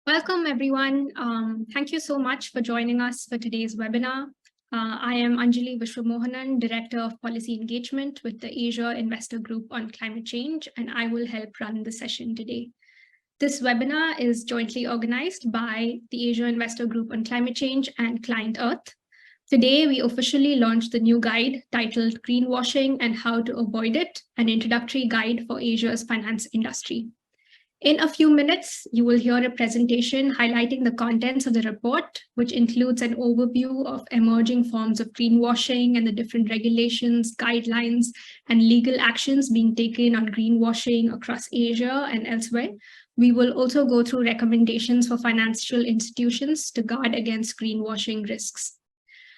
Welcome, everyone. Thank you so much for joining us for today's webinar. I am Anjali Vishwamohanan, Director of Policy Engagement with the Asia Investor Group on Climate Change, and I will help run the session today. This webinar is jointly organized by the Asia Investor Group on Climate Change and Client Earth. Today, we officially launched the new guide titled Greenwashing and How to Avoid It, an introductory guide for Asia's finance industry. In a few minutes, you will hear a presentation highlighting the contents of the report, which includes an overview of emerging forms of greenwashing and the different regulations, guidelines, and legal actions being taken on greenwashing across Asia and elsewhere. We will also go through recommendations for financial institutions to guard against greenwashing risks.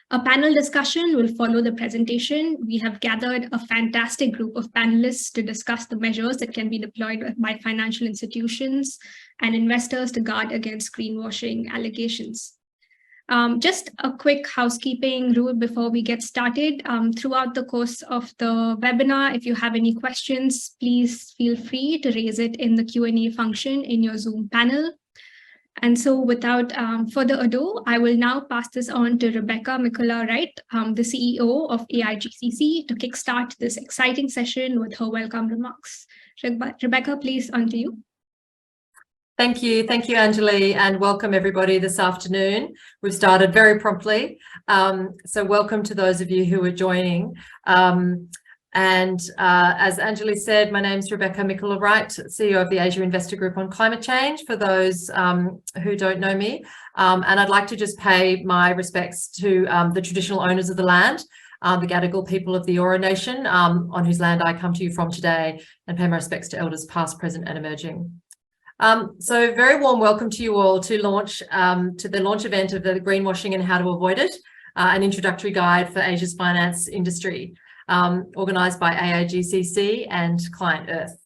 A panel discussion will follow the presentation. We have gathered a fantastic group of panelists to discuss the measures that can be deployed by financial institutions and investors to guard against greenwashing allegations. Just a quick housekeeping rule before we get started. Throughout the course of the webinar, if you have any questions, please feel free to raise it in the Q&A function in your Zoom panel. And so without further ado, I will now pass this on to Rebecca Mikula-Wright, the CEO of AIGCC, to kickstart this exciting session with her welcome remarks. Rebecca, please, on to you. Thank you, Anjali, and welcome everybody this afternoon. We've started very promptly, so welcome to those of you who are joining. As Anjali said, my name is Rebecca Mikula-Wright, CEO of the Asia Investor Group on Climate Change, for those who don't know me. And I'd like to just pay my respects to the traditional owners of the land, the Gadigal people of the Eora Nation, on whose land I come to you from today, and pay my respects to elders past, present and emerging. So very warm welcome to you all to the launch event of the Greenwashing and How to Avoid It, an introductory guide for Asia's finance industry. Organised by AIGCC and Client Earth.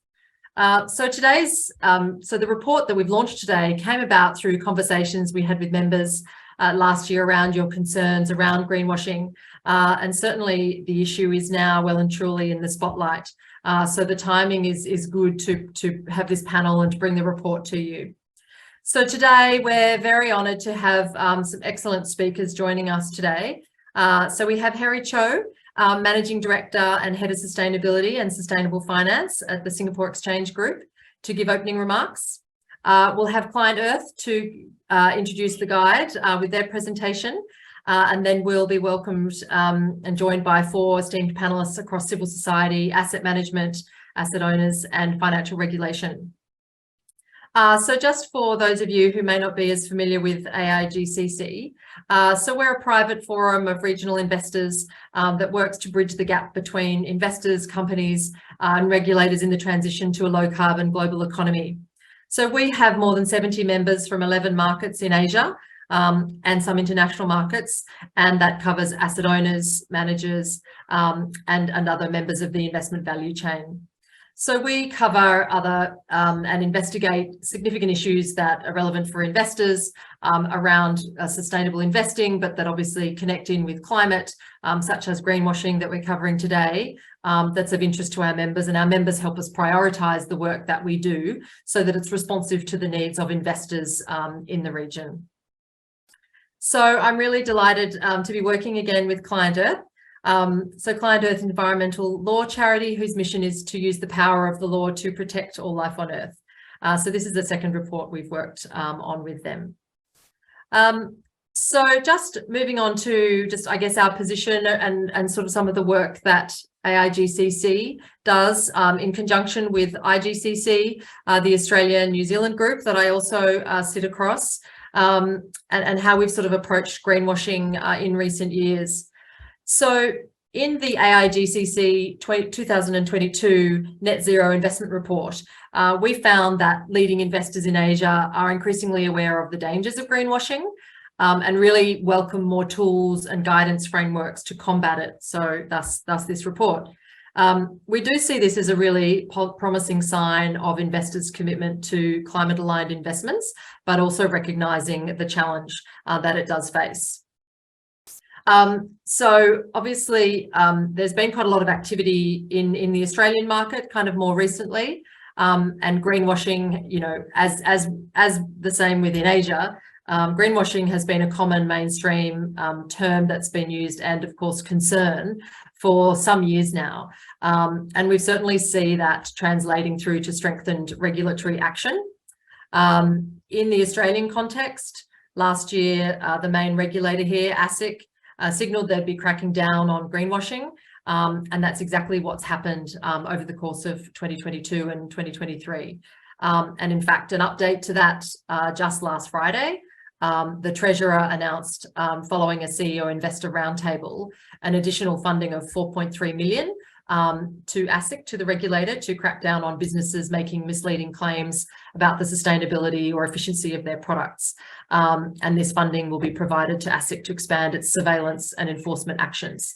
So the report that we've launched today came about through conversations we had with members last year around your concerns around greenwashing, and certainly the issue is now well and truly in the spotlight. So the timing is good to have this panel and to bring the report to you. So today we're very honoured to have some excellent speakers joining us today. So we have Harry Cho, Managing Director and Head of Sustainability and Sustainable Finance at the Singapore Exchange Group, to give opening remarks. We'll have Client Earth to introduce the guide with their presentation, and then we'll be welcomed and joined by 4 esteemed panellists across civil society, asset management, asset owners and financial regulation. So just for those of you who may not be as familiar with AIGCC, so we're a private forum of regional investors that works to bridge the gap between investors, companies and regulators in the transition to a low carbon global economy. So we have more than 70 members from 11 markets in Asia and some international markets, and that covers asset owners, managers and other members of the investment value chain. So we cover other and investigate significant issues that are relevant for investors around sustainable investing, but that obviously connect in with climate, such as greenwashing that we're covering today, that's of interest to our members, and our members help us prioritise the work that we do so that it's responsive to the needs of investors in the region. So I'm really delighted to be working again with Client Earth. So Client Earth environmental law charity whose mission is to use the power of the law to protect all life on Earth. So this is the second report we've worked on with them. So just moving on to I guess our position and sort of some of the work that AIGCC does in conjunction with IGCC, the Australia and New Zealand group that I also sit across, and how we've sort of approached greenwashing in recent years. So in the AIGCC 2022 Net Zero Investment Report, we found that leading investors in Asia are increasingly aware of the dangers of greenwashing and really welcome more tools and guidance frameworks to combat it. So thus this report. We do see this as a really promising sign of investors' commitment to climate-aligned investments, but also recognising the challenge that it does face. So obviously there's been quite a lot of activity in the Australian market kind of more recently. And greenwashing, you know, as the same within Asia, greenwashing has been a common mainstream term that's been used and, of course, concern for some years now. And we certainly see that translating through to strengthened regulatory action. In the Australian context, last year, the main regulator here, ASIC, signalled they'd be cracking down on greenwashing. And that's exactly what's happened over the course of 2022 and 2023. And in fact, an update to that just last Friday, the Treasurer announced, following a CEO investor roundtable, an additional funding of 4.3 million to ASIC, to the regulator, to crack down on businesses making misleading claims about the sustainability or efficiency of their products. And this funding will be provided to ASIC to expand its surveillance and enforcement actions.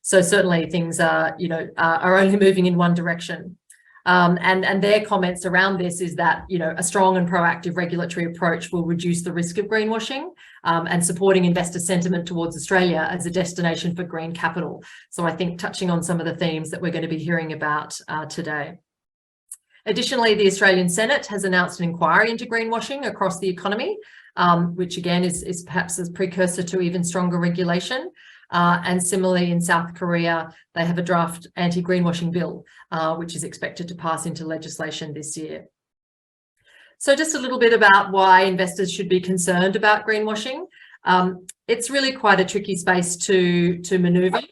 So certainly things are, you know, are only moving in one direction. And their comments around this is that, you know, a strong and proactive regulatory approach will reduce the risk of greenwashing, and supporting investor sentiment towards Australia as a destination for green capital. So I think touching on some of the themes that we're going to be hearing about today. Additionally, the Australian Senate has announced an inquiry into greenwashing across the economy, which again is perhaps a precursor to even stronger regulation. And similarly, in South Korea, they have a draft anti-greenwashing bill, which is expected to pass into legislation this year. So just a little bit about why investors should be concerned about greenwashing. It's really quite a tricky space to manoeuvre.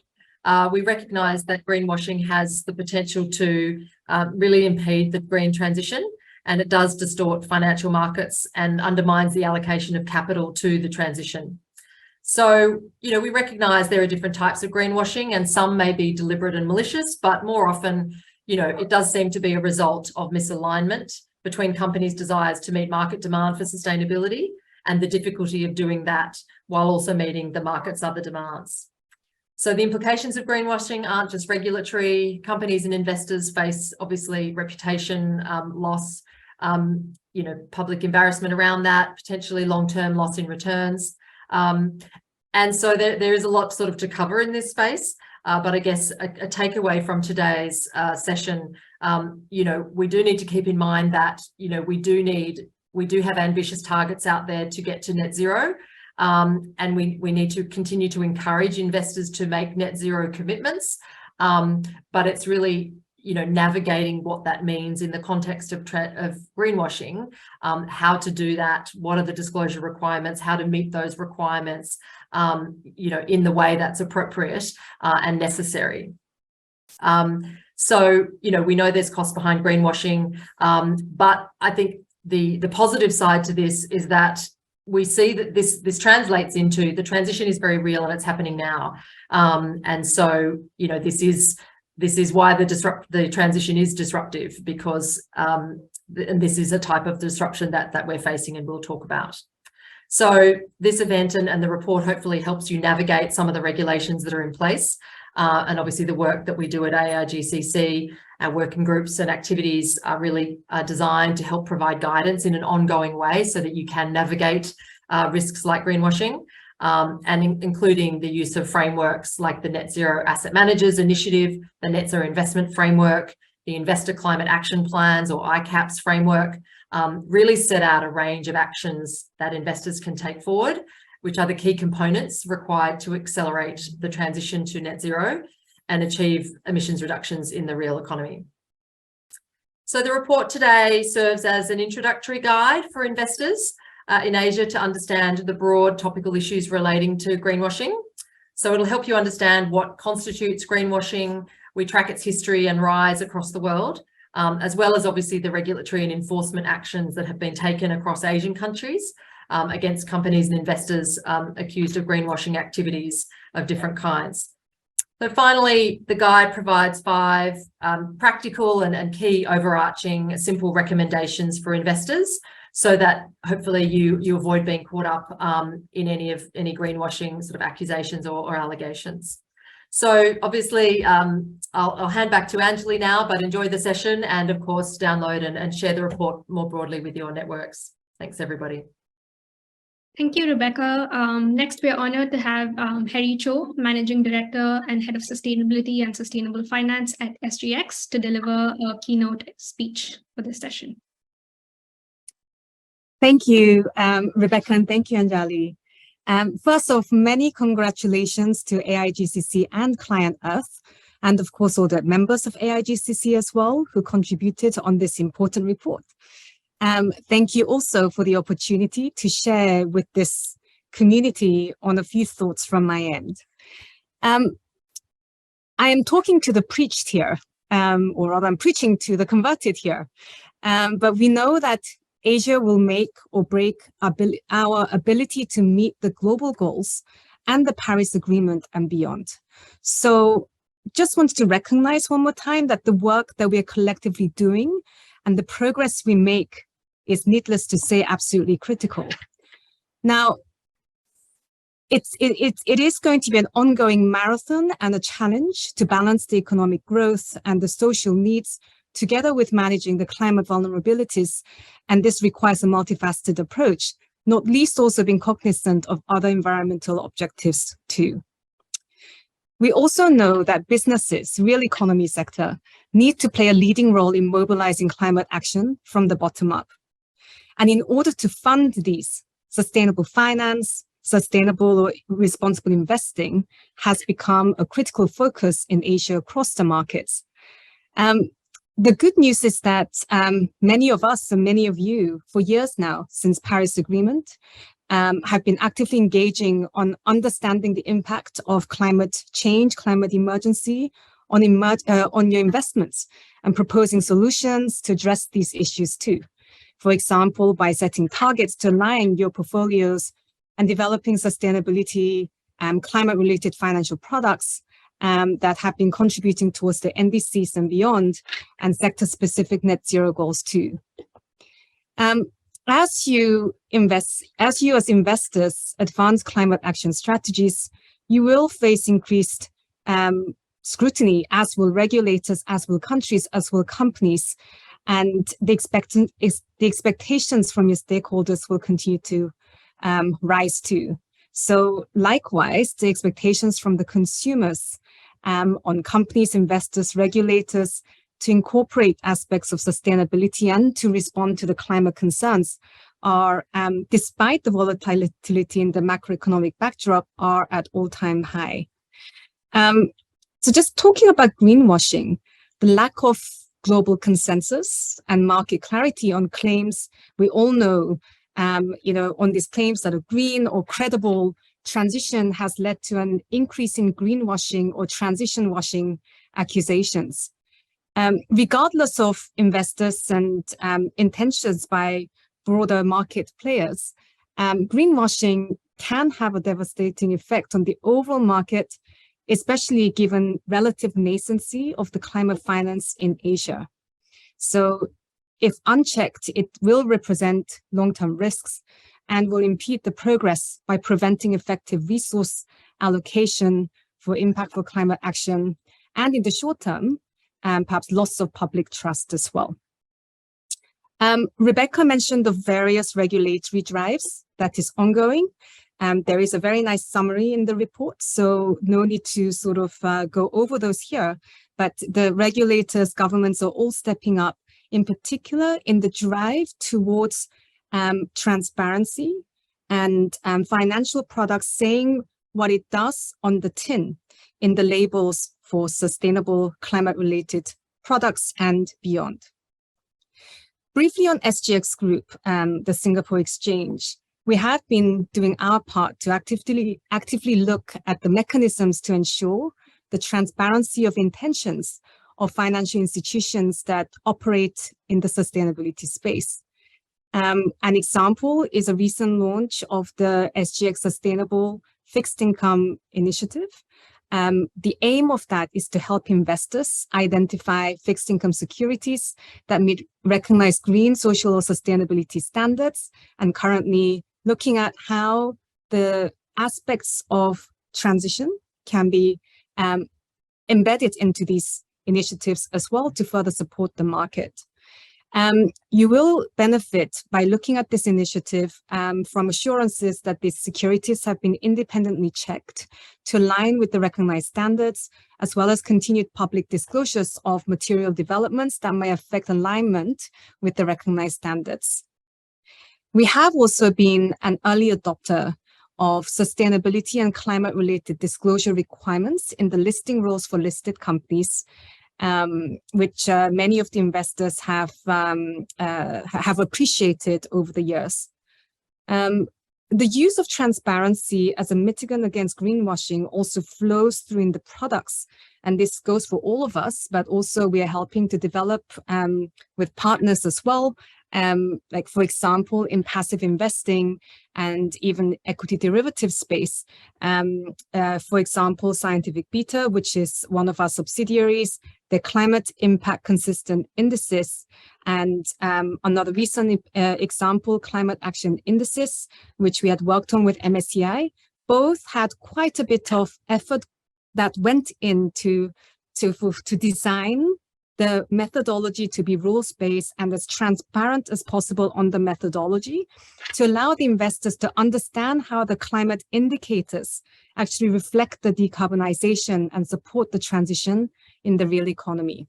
We recognise that greenwashing has the potential to really impede the green transition, and it does distort financial markets and undermines the allocation of capital to the transition. So, you know, we recognise there are different types of greenwashing, and some may be deliberate and malicious, but more often, you know, it does seem to be a result of misalignment between companies' desires to meet market demand for sustainability and the difficulty of doing that while also meeting the market's other demands. So the implications of greenwashing aren't just regulatory. Companies and investors face, obviously, reputation loss, you know, public embarrassment around that, potentially long-term loss in returns. And so there is a lot sort of to cover in this space, but I guess a takeaway from today's session, you know, we do need to keep in mind that, you know, we do have ambitious targets out there to get to net zero, and we need to continue to encourage investors to make net zero commitments, but it's really, you know, navigating what that means in the context of greenwashing, how to do that, what are the disclosure requirements, how to meet those requirements, you know, in the way that's appropriate and necessary. So, you know, we know there's cost behind greenwashing, but I think the positive side to this is that we see that this translates into the transition is very real and it's happening now. And so, you know, this is why the transition is disruptive, because and this is a type of disruption that we're facing and we'll talk about. So this event and the report hopefully helps you navigate some of the regulations that are in place, and obviously the work that we do at ARGCC, our working groups and activities are really designed to help provide guidance in an ongoing way so that you can navigate risks like greenwashing. And including the use of frameworks like the Net Zero Asset Managers Initiative, the Net Zero Investment Framework, the Investor Climate Action Plans or ICAPS framework, really set out a range of actions that investors can take forward, which are the key components required to accelerate the transition to net zero and achieve emissions reductions in the real economy. So the report today serves as an introductory guide for investors in Asia to understand the broad topical issues relating to greenwashing. So it'll help you understand what constitutes greenwashing. We track its history and rise across the world, as well as obviously the regulatory and enforcement actions that have been taken across Asian countries against companies and investors accused of greenwashing activities of different kinds. So finally, the guide provides 5 practical and key overarching simple recommendations for investors, so that hopefully you avoid being caught up in any greenwashing sort of accusations or allegations. So obviously, I'll hand back to Anjali now, but enjoy the session and of course download and share the report more broadly with your networks. Thanks everybody. Thank you, Rebecca. Next, we are honored to have Harry Cho, Managing Director and Head of Sustainability and Sustainable Finance at SGX, to deliver a keynote speech for this session. Thank you, Rebecca, and thank you, Anjali. First off, many congratulations to AIGCC and Client Earth, and of course, all the members of AIGCC as well, who contributed on this important report. Thank you also for the opportunity to share with this community on a few thoughts from my end. I am talking to the preached here, or rather I'm preaching to the converted here, but we know that Asia will make or break our ability to meet the global goals and the Paris Agreement and beyond. So just wanted to recognize one more time that the work that we are collectively doing and the progress we make is, needless to say, absolutely critical. Now, it is going to be an ongoing marathon and a challenge to balance the economic growth and the social needs together with managing the climate vulnerabilities. And this requires a multifaceted approach, not least also being cognizant of other environmental objectives too. We also know that businesses, real economy sector, need to play a leading role in mobilizing climate action from the bottom up. And in order to fund these, sustainable finance, sustainable or responsible investing has become a critical focus in Asia across the markets. The good news is that many of us and many of you for years now since Paris Agreement have been actively engaging on understanding the impact of climate change, climate emergency on your investments and proposing solutions to address these issues too. For example, by setting targets to align your portfolios and developing sustainability climate-related financial products that have been contributing towards the NDCs and beyond, and sector-specific net zero goals too. As you as investors advance climate action strategies, you will face increased scrutiny, as will regulators, as will countries, as will companies, and the expectations from your stakeholders will continue to rise too. So likewise, the expectations from the consumers on companies, investors, regulators to incorporate aspects of sustainability and to respond to the climate concerns are, despite the volatility in the macroeconomic backdrop, are at all-time high. So just talking about greenwashing, the lack of global consensus and market clarity on claims, we all know, on these claims that are green or credible, transition has led to an increase in greenwashing or transition washing accusations. Regardless of investors and intentions by broader market players, greenwashing can have a devastating effect on the overall market, especially given relative nascency of the climate finance in Asia. So if unchecked, it will represent long-term risks and will impede the progress by preventing effective resource allocation for impactful climate action, and in the short term, perhaps loss of public trust as well. Rebecca mentioned the various regulatory drives that is ongoing. There is a very nice summary in the report, so no need to sort of go over those here, but the regulators, governments are all stepping up, in particular in the drive towards transparency and financial products saying what it does on the tin in the labels for sustainable climate-related products and beyond. Briefly on SGX Group, the Singapore Exchange, we have been doing our part to actively look at the mechanisms to ensure the transparency of intentions of financial institutions that operate in the sustainability space. An example is a recent launch of the SGX Sustainable Fixed Income Initiative. The aim of that is to help investors identify fixed income securities that meet recognized green, social, or sustainability standards, and currently looking at how the aspects of transition can be embedded into these initiatives as well to further support the market. You will benefit by looking at this initiative from assurances that these securities have been independently checked to align with the recognized standards, as well as continued public disclosures of material developments that may affect alignment with the recognized standards. We have also been an early adopter of sustainability and climate-related disclosure requirements in the listing rules for listed companies, which many of the investors have appreciated over the years. The use of transparency as a mitigant against greenwashing also flows through in the products, and this goes for all of us, but also we are helping to develop with partners as well, like for example, in passive investing and even equity derivative space. For example, Scientific Beta, which is one of our subsidiaries, the climate impact consistent indices, and another recent example, climate action indices, which we had worked on with MSCI, both had quite a bit of effort that went into to design the methodology to be rules-based and as transparent as possible on the methodology to allow the investors to understand how the climate indicators actually reflect the decarbonization and support the transition in the real economy.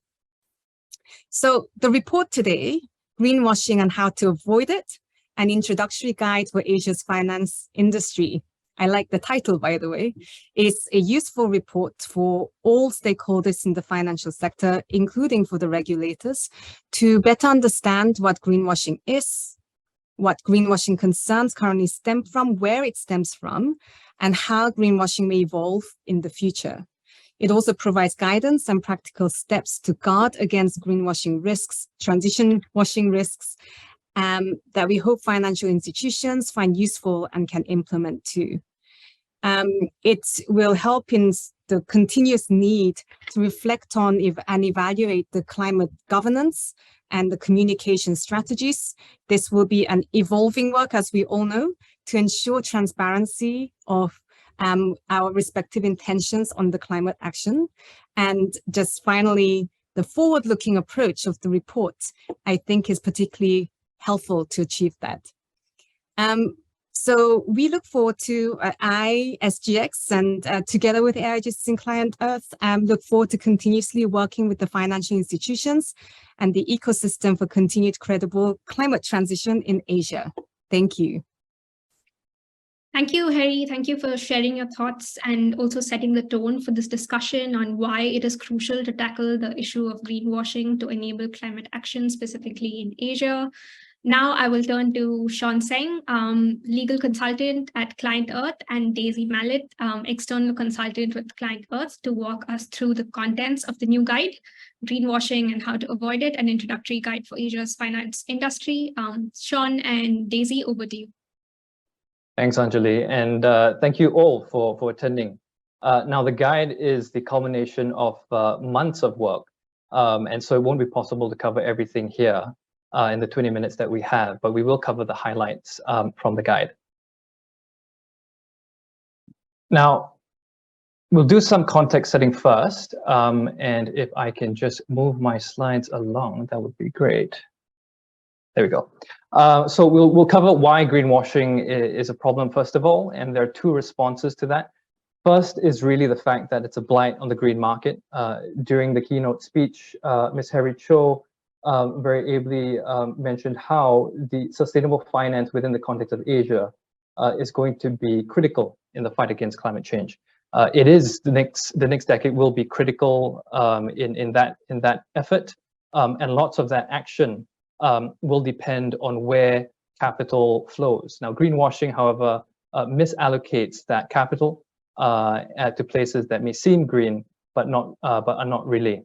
So the report today, Greenwashing and How to Avoid It, an introductory guide for Asia's finance industry. I like the title, by the way, is a useful report for all stakeholders in the financial sector, including for the regulators, to better understand what greenwashing is, what greenwashing concerns currently stem from, where it stems from, and how greenwashing may evolve in the future. It also provides guidance and practical steps to guard against greenwashing risks, transition washing risks, that we hope financial institutions find useful and can implement too. It will help in the continuous need to reflect on and evaluate the climate governance and the communication strategies. This will be an evolving work, as we all know, to ensure transparency of our respective intentions on the climate action. And just finally, the forward-looking approach of the report, I think, is particularly helpful to achieve that. So we look forward to SGX and together with AIGC and Client Earth, look forward to continuously working with the financial institutions and the ecosystem for continued credible climate transition in Asia. Thank you. Thank you, Harry. Thank you for sharing your thoughts and also setting the tone for this discussion on why it is crucial to tackle the issue of greenwashing to enable climate action, specifically in Asia. Now I will turn to Sean Seng, legal consultant at Client Earth, and Daisy Mallet, external consultant with Client Earth, to walk us through the contents of the new guide, Greenwashing and How to Avoid It, an introductory guide for Asia's finance industry. Sean and Daisy, over to you. Thanks, Anjali, and thank you all for attending. Now, the guide is the culmination of months of work, and so it won't be possible to cover everything here in the 20 minutes that we have, but we will cover the highlights from the guide. Now, we'll do some context setting first, and if I can just move my slides along, that would be great. There we go. So we'll cover why greenwashing is a problem, first of all, and there are two responses to that. First is really the fact that it's a blight on the green market. During the keynote speech, Ms. Harry Cho very ably mentioned how the sustainable finance within the context of Asia is going to be critical in the fight against climate change. It is the next decade will be critical in that effort, and lots of that action will depend on where capital flows. Now, greenwashing, however, misallocates that capital to places that may seem green, but are not really.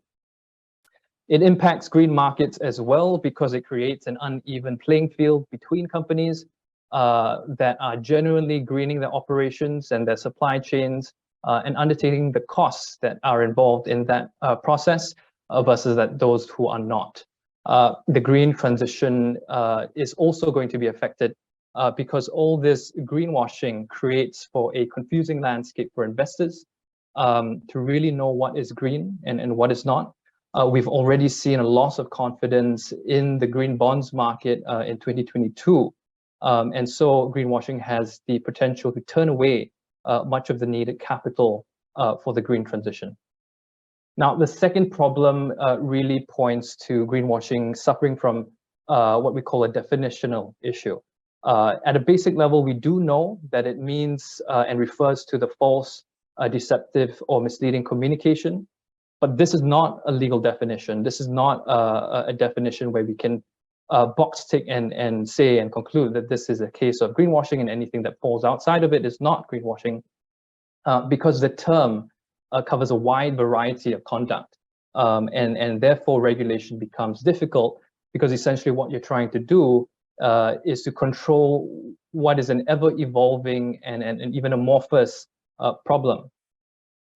It impacts green markets as well because it creates an uneven playing field between companies that are genuinely greening their operations and their supply chains and undertaking the costs that are involved in that process versus those who are not. The green transition is also going to be affected because all this greenwashing creates for a confusing landscape for investors to really know what is green and what is not. We've already seen a loss of confidence in the green bonds market in 2022. And so greenwashing has the potential to turn away much of the needed capital for the green transition. Now, the second problem really points to greenwashing suffering from what we call a definitional issue. At a basic level, we do know that it means and refers to the false, deceptive, or misleading communication. But this is not a legal definition. This is not a definition where we can box tick and say and conclude that this is a case of greenwashing, and anything that falls outside of it is not greenwashing, because the term covers a wide variety of conduct. And therefore regulation becomes difficult, because essentially what you're trying to do is to control what is an ever evolving and even amorphous problem.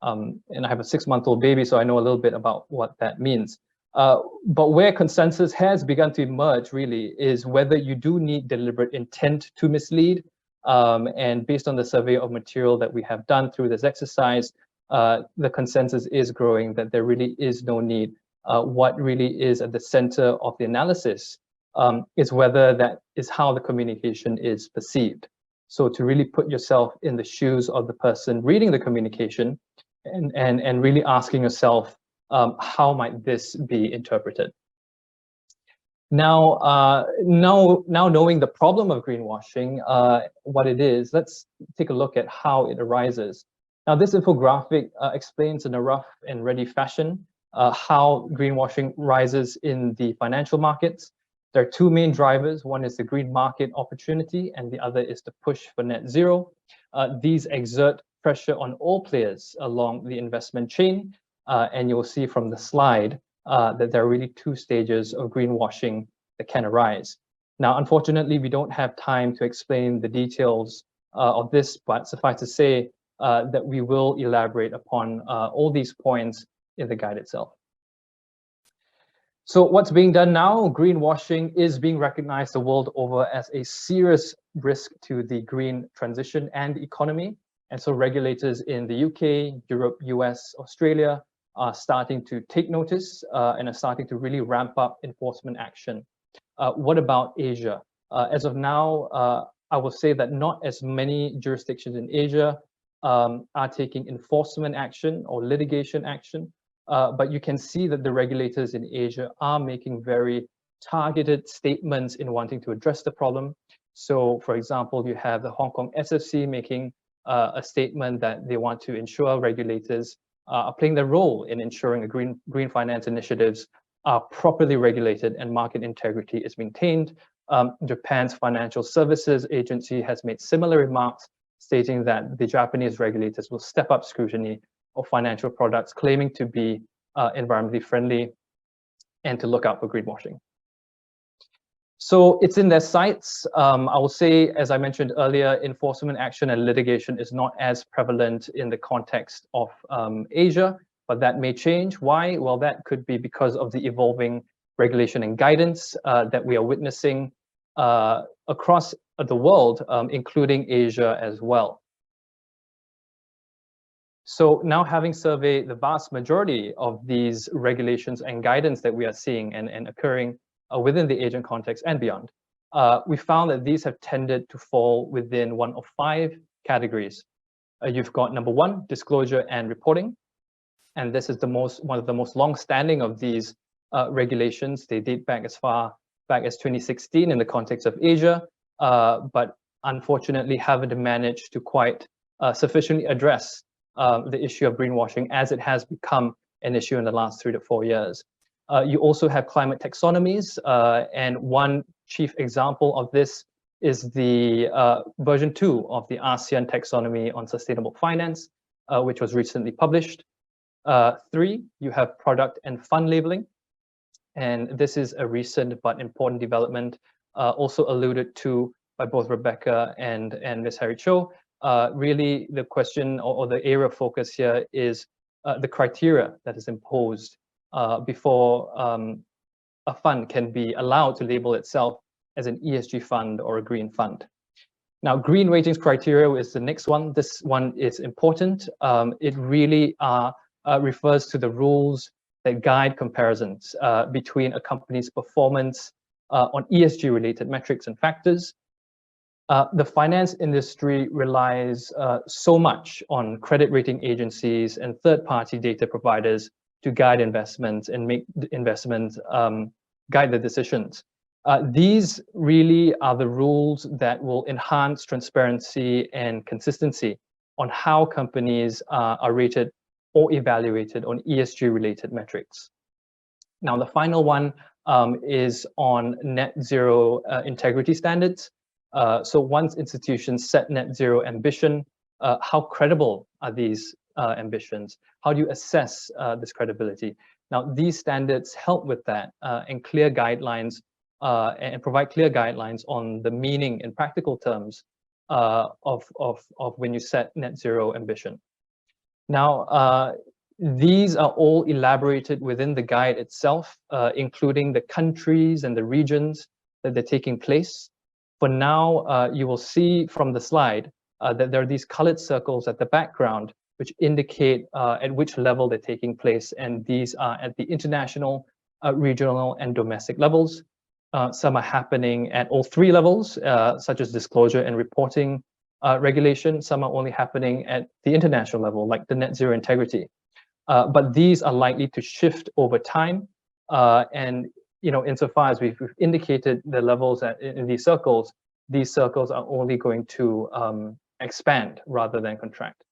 And I have a 6-month-old baby, so I know a little bit about what that means. But where consensus has begun to emerge really is whether you do need deliberate intent to mislead. And based on the survey of material that we have done through this exercise, the consensus is growing that there really is no need. What really is at the center of the analysis is whether that is how the communication is perceived. So to really put yourself in the shoes of the person reading the communication and really asking yourself, how might this be interpreted? Now, now knowing the problem of greenwashing, what it is, let's take a look at how it arises. Now, this infographic explains in a rough and ready fashion how greenwashing rises in the financial markets. There are two main drivers. One is the green market opportunity, and the other is the push for net zero. These exert pressure on all players along the investment chain, and you'll see from the slide that there are really two stages of greenwashing that can arise. Now, unfortunately, we don't have time to explain the details of this, but suffice to say that we will elaborate upon all these points in the guide itself. So what's being done now? Greenwashing is being recognized the world over as a serious risk to the green transition and economy. And so regulators in the UK, Europe, US, Australia are starting to take notice and are starting to really ramp up enforcement action. What about Asia? As of now, I will say that not as many jurisdictions in Asia are taking enforcement action or litigation action, but you can see that the regulators in Asia are making very targeted statements in wanting to address the problem. So, for example, you have the Hong Kong SFC making a statement that they want to ensure regulators are playing their role in ensuring a green finance initiatives are properly regulated and market integrity is maintained. Japan's Financial Services Agency has made similar remarks, stating that the Japanese regulators will step up scrutiny of financial products claiming to be environmentally friendly and to look out for greenwashing. So it's in their sights. I will say, as I mentioned earlier, enforcement action and litigation is not as prevalent in the context of Asia, but that may change. Why? Well, that could be because of the evolving regulation and guidance that we are witnessing across the world, including Asia as well. So now, having surveyed the vast majority of these regulations and guidance that we are seeing and occurring within the Asian context and beyond, we found that these have tended to fall within one of 5 categories. You've got number 1, disclosure and reporting. And this is one of the most long-standing of these regulations. They date back as far back as 2016 in the context of Asia, but unfortunately haven't managed to quite sufficiently address the issue of greenwashing as it has become an issue in the last 3 to 4 years. You also have climate taxonomies, and one chief example of this is the version 2 of the ASEAN taxonomy on sustainable finance, which was recently published. 3, you have product and fund labeling, and this is a recent but important development, also alluded to by both Rebecca and Ms. Harry Cho. Really, the question or the area of focus here is the criteria that is imposed before a fund can be allowed to label itself as an ESG fund or a green fund. Now, green ratings criteria is the next one. This one is important. It really refers to the rules that guide comparisons between a company's performance on ESG-related metrics and factors. The finance industry relies so much on credit rating agencies and third-party data providers to guide investments and make investments guide the decisions. These really are the rules that will enhance transparency and consistency on how companies are rated or evaluated on ESG-related metrics. Now, the final one is on net zero integrity standards. So once institutions set net zero ambition, how credible are these ambitions? How do you assess this credibility? Now, these standards help with that and clear guidelines and provide clear guidelines on the meaning in practical terms of when you set net zero ambition. Now, these are all elaborated within the guide itself, including the countries and the regions that they're taking place. For now, you will see from the slide that there are these colored circles at the background, which indicate at which level they're taking place. And these are at the international, regional, and domestic levels. Some are happening at all three levels, such as disclosure and reporting regulation. Some are only happening at the international level, like the net zero integrity. But these are likely to shift over time. And insofar as we've indicated the levels in these circles are only going to expand rather than contract.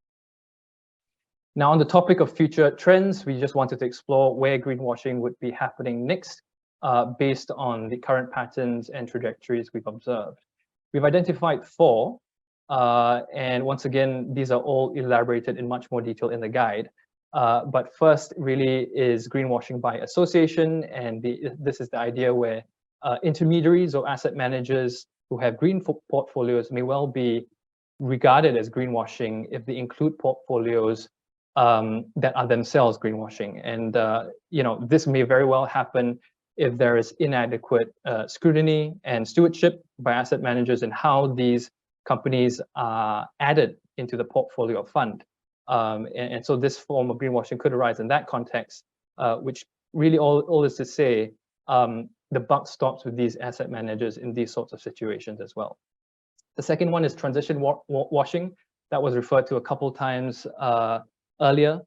Now, on the topic of future trends, we just wanted to explore where greenwashing would be happening next, based on the current patterns and trajectories we've observed. We've identified 4, and once again, these are all elaborated in much more detail in the guide. But first really is greenwashing by association, and this is the idea where intermediaries or asset managers who have green portfolios may well be regarded as greenwashing if they include portfolios that are themselves greenwashing. And this may very well happen if there is inadequate scrutiny and stewardship by asset managers in how these companies are added into the portfolio of fund. And so this form of greenwashing could arise in that context, which really all is to say, the buck stops with these asset managers in these sorts of situations as well. The second one is transition washing. That was referred to a couple times earlier.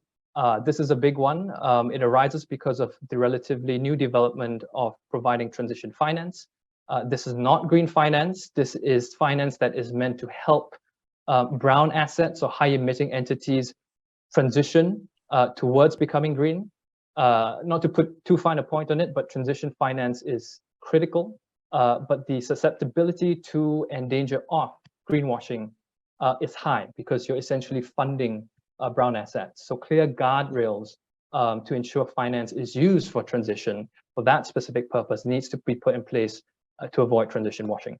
This is a big one. It arises because of the relatively new development of providing transition finance. This is not green finance. This is finance that is meant to help brown assets or high emitting entities transition towards becoming green. Not to put too fine a point on it, but transition finance is critical. But the susceptibility to and danger of greenwashing is high because you're essentially funding brown assets. So clear guardrails to ensure finance is used for transition for that specific purpose needs to be put in place to avoid transition washing.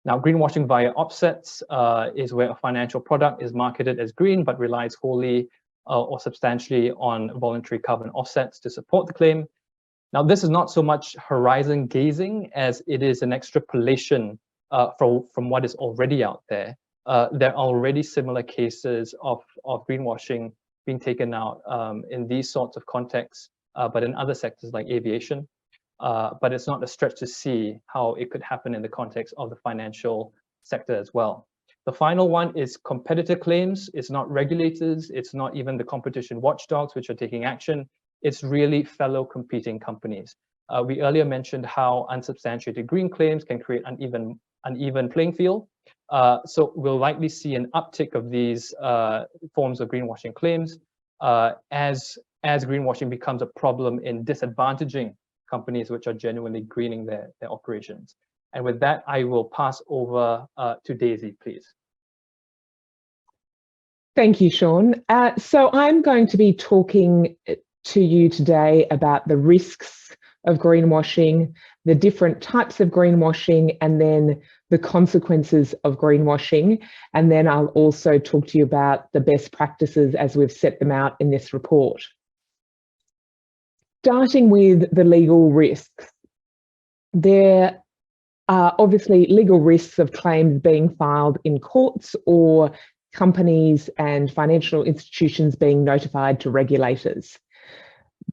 Now, greenwashing via offsets is where a financial product is marketed as green, but relies wholly or substantially on voluntary carbon offsets to support the claim. Now, this is not so much horizon gazing as it is an extrapolation from what is already out there. There are already similar cases of greenwashing being taken out in these sorts of contexts, but in other sectors like aviation. But it's not a stretch to see how it could happen in the context of the financial sector as well. The final one is competitor claims. It's not regulators. It's not even the competition watchdogs which are taking action. It's really fellow competing companies. We earlier mentioned how unsubstantiated green claims can create uneven playing field. So we'll likely see an uptick of these forms of greenwashing claims as greenwashing becomes a problem in disadvantaging companies which are genuinely greening their operations. And with that, I will pass over to Daisy, please. Thank you, Sean. So I'm going to be talking to you today about the risks of greenwashing, the different types of greenwashing, and then the consequences of greenwashing. And then I'll also talk to you about the best practices as we've set them out in this report. Starting with the legal risks. There are obviously legal risks of claims being filed in courts or companies and financial institutions being notified to regulators.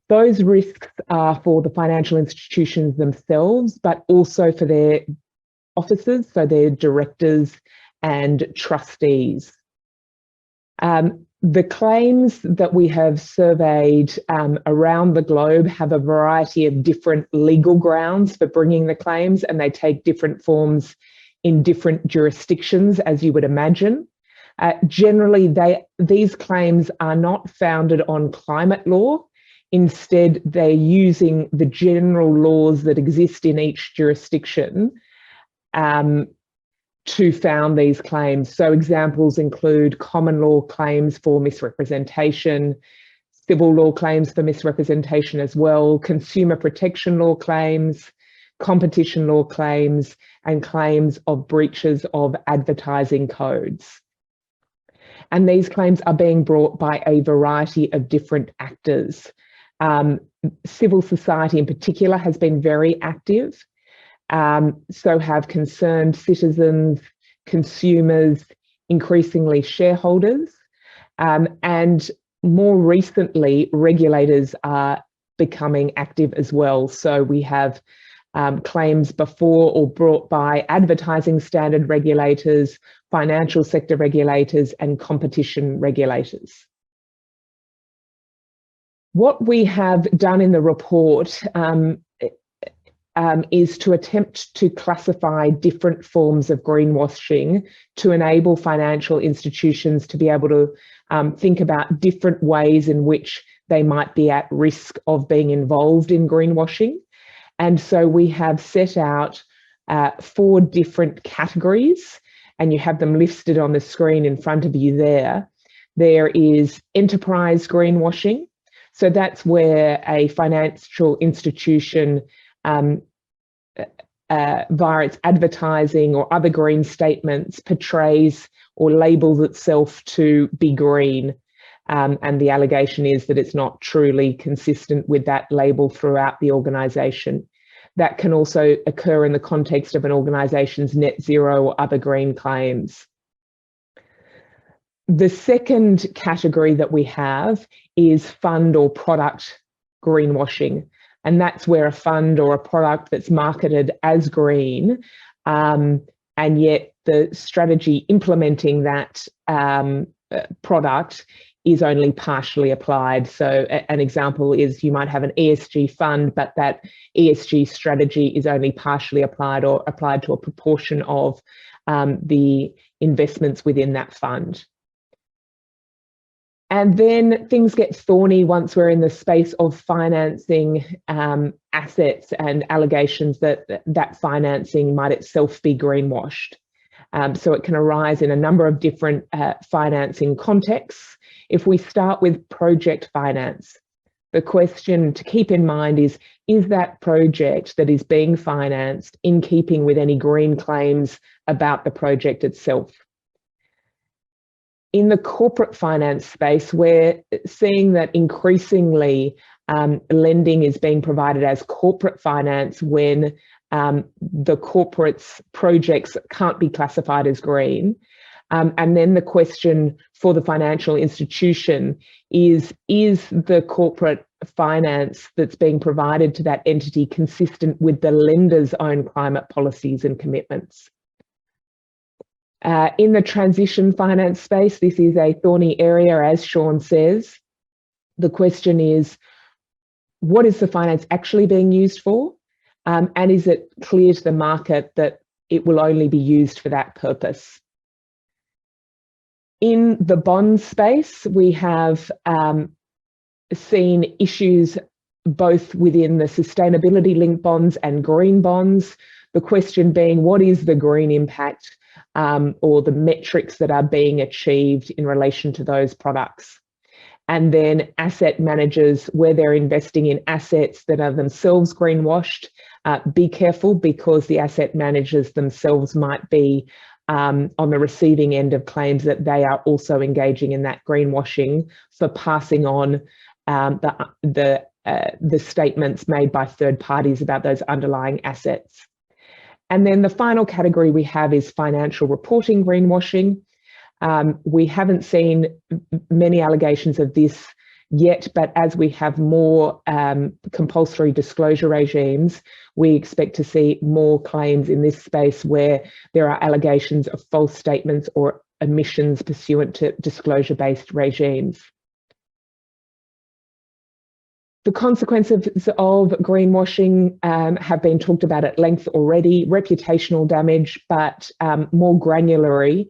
Those risks are for the financial institutions themselves, but also for their officers, so their directors and trustees. The claims that we have surveyed around the globe have a variety of different legal grounds for bringing the claims, and they take different forms in different jurisdictions, as you would imagine. Generally, these claims are not founded on climate law. Instead, they're using the general laws that exist in each jurisdiction to found these claims. So examples include common law claims for misrepresentation, civil law claims for misrepresentation as well, consumer protection law claims, competition law claims, and claims of breaches of advertising codes. And these claims are being brought by a variety of different actors. Civil society in particular has been very active. So have concerned citizens, consumers, increasingly shareholders, and more recently, regulators are becoming active as well. So we have claims before or brought by advertising standard regulators, financial sector regulators, and competition regulators. What we have done in the report is to attempt to classify different forms of greenwashing to enable financial institutions to be able to think about different ways in which they might be at risk of being involved in greenwashing. And so we have set out 4 different categories, and you have them listed on the screen in front of you there. There is enterprise greenwashing. So that's where a financial institution via its advertising or other green statements portrays or labels itself to be green. And the allegation is that it's not truly consistent with that label throughout the organisation. That can also occur in the context of an organisation's net zero or other green claims. The second category that we have is fund or product greenwashing. And that's where a fund or a product that's marketed as green, and yet the strategy implementing that product is only partially applied. So an example is you might have an ESG fund, but that ESG strategy is only partially applied or applied to a proportion of the investments within that fund. And then things get thorny once we're in the space of financing assets and allegations that that financing might itself be greenwashed. So it can arise in a number of different financing contexts. If we start with project finance, the question to keep in mind is that project that is being financed in keeping with any green claims about the project itself? In the corporate finance space, we're seeing that increasingly lending is being provided as corporate finance when the corporate's projects can't be classified as green. And then the question for the financial institution is the corporate finance that's being provided to that entity consistent with the lender's own climate policies and commitments? In the transition finance space, this is a thorny area, as Sean says. The question is, what is the finance actually being used for? And is it clear to the market that it will only be used for that purpose? In the bond space, we have seen issues both within the sustainability-linked bonds and green bonds. The question being, what is the green impact or the metrics that are being achieved in relation to those products? And then asset managers, where they're investing in assets that are themselves greenwashed, be careful, because the asset managers themselves might be on the receiving end of claims that they are also engaging in that greenwashing for passing on the statements made by third parties about those underlying assets. And then the final category we have is financial reporting greenwashing. We haven't seen many allegations of this yet, but as we have more compulsory disclosure regimes, we expect to see more claims in this space where there are allegations of false statements or omissions pursuant to disclosure-based regimes. The consequences of greenwashing have been talked about at length already. Reputational damage, but more granularly,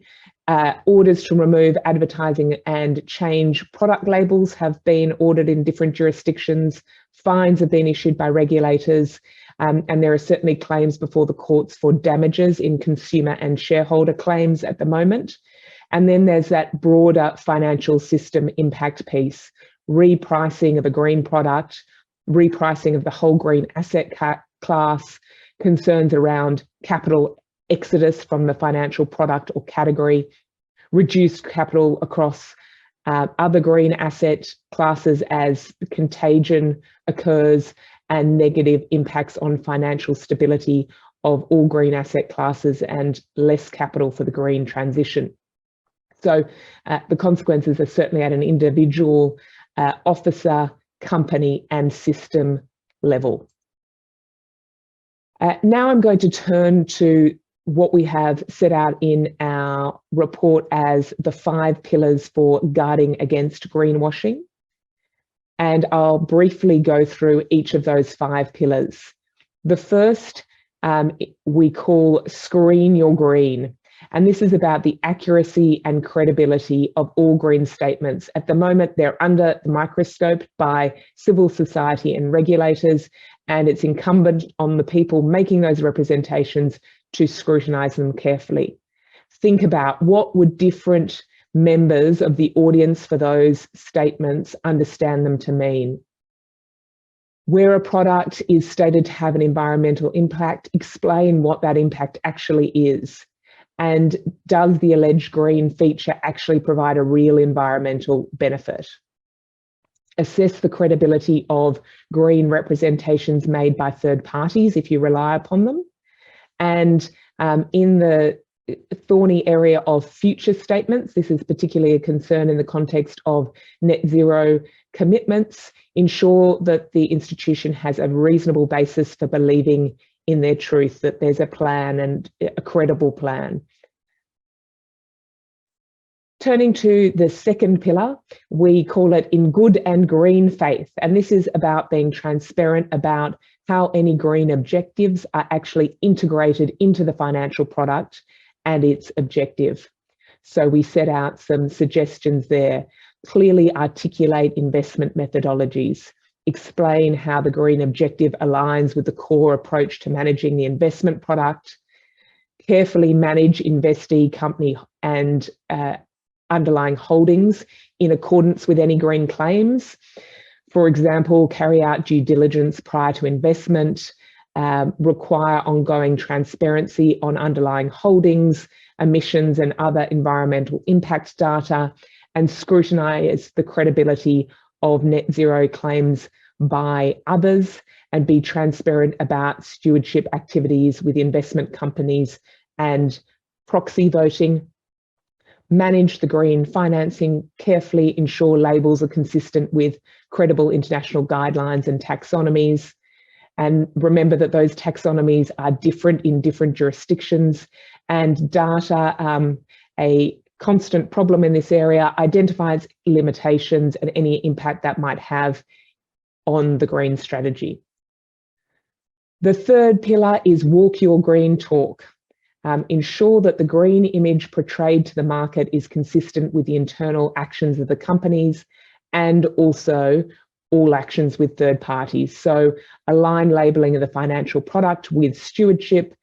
orders to remove advertising and change product labels have been ordered in different jurisdictions. Fines have been issued by regulators, and there are certainly claims before the courts for damages in consumer and shareholder claims at the moment. And then there's that broader financial system impact piece, repricing of a green product, repricing of the whole green asset class, concerns around capital exodus from the financial product or category, reduced capital across other green asset classes as contagion occurs, and negative impacts on financial stability of all green asset classes and less capital for the green transition. So the consequences are certainly at an individual, officer, company and system level. Now I'm going to turn to what we have set out in our report as the 5 pillars for guarding against greenwashing. And I'll briefly go through each of those 5 pillars. The first we call Screen Your Green. And this is about the accuracy and credibility of all green statements. At the moment, they're under the microscope by civil society and regulators, and it's incumbent on the people making those representations to scrutinise them carefully. Think about what would different members of the audience for those statements understand them to mean. Where a product is stated to have an environmental impact, explain what that impact actually is. And does the alleged green feature actually provide a real environmental benefit? Assess the credibility of green representations made by third parties if you rely upon them. And in the thorny area of future statements, this is particularly a concern in the context of net zero commitments, ensure that the institution has a reasonable basis for believing in their truth, that there's a plan and a credible plan. Turning to the second pillar, we call it In Good and Green Faith. And this is about being transparent about how any green objectives are actually integrated into the financial product and its objective. So we set out some suggestions there. Clearly articulate investment methodologies. Explain how the green objective aligns with the core approach to managing the investment product. Carefully manage investee, company and underlying holdings in accordance with any green claims. For example, carry out due diligence prior to investment, require ongoing transparency on underlying holdings, emissions and other environmental impact data, and scrutinise the credibility of net zero claims by others, and be transparent about stewardship activities with investment companies and proxy voting. Manage the green financing carefully, ensure labels are consistent with credible international guidelines and taxonomies. And remember that those taxonomies are different in different jurisdictions, and data, a constant problem in this area, identifies limitations and any impact that might have on the green strategy. The third pillar is Walk Your Green Talk. Ensure that the green image portrayed to the market is consistent with the internal actions of the companies and also all actions with third parties. So align labelling of the financial product with stewardship,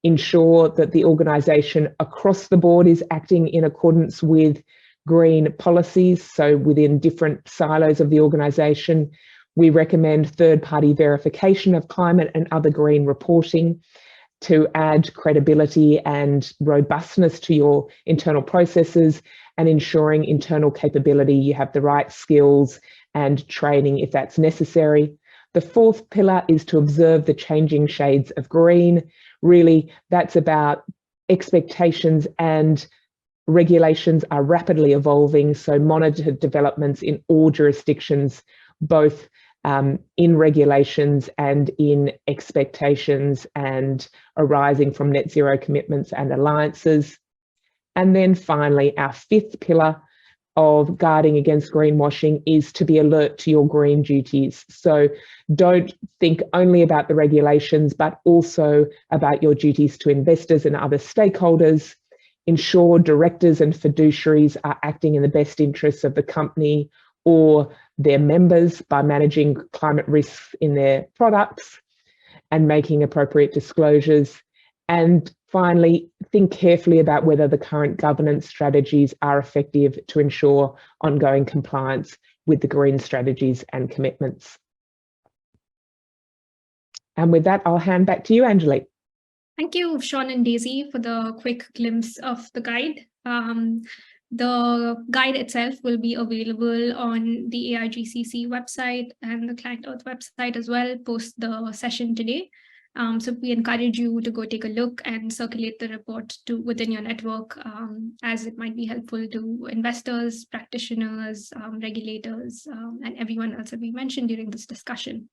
ensure that the organisation across the board is acting in accordance with green policies. So within different silos of the organisation, we recommend third-party verification of climate and other green reporting to add credibility and robustness to your internal processes, and ensuring internal capability, you have the right skills and training if that's necessary. The fourth pillar is to observe the changing shades of green. Really, that's about expectations and regulations are rapidly evolving, so monitor developments in all jurisdictions, both in regulations and in expectations and arising from net zero commitments and alliances. And then finally, our fifth pillar of guarding against greenwashing is to be alert to your green duties. So don't think only about the regulations, but also about your duties to investors and other stakeholders. Ensure directors and fiduciaries are acting in the best interests of the company or their members by managing climate risks in their products and making appropriate disclosures. And finally, think carefully about whether the current governance strategies are effective to ensure ongoing compliance with the green strategies and commitments. And with that, I'll hand back to you, Angelique. Thank you, Sean and Daisy, for the quick glimpse of the guide. The guide itself will be available on the AIGCC website and the Client Earth website as well post the session today. So we encourage you to go take a look and circulate the report within your network, as it might be helpful to investors, practitioners, regulators, and everyone else that we mentioned during this discussion.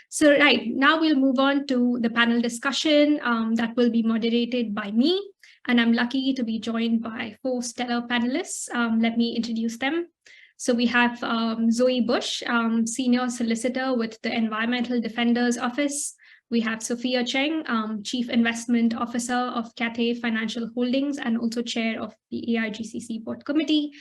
So right, now we'll move on to the panel discussion that will be moderated by me. And I'm lucky to be joined by 4 stellar panelists. Let me introduce them. So we have Zoe Bush, Senior Solicitor with the Environmental Defenders Office. We have Sophia Cheng, Chief Investment Officer of Cathay Financial Holdings and also Chair of the AIGCC Board Committee.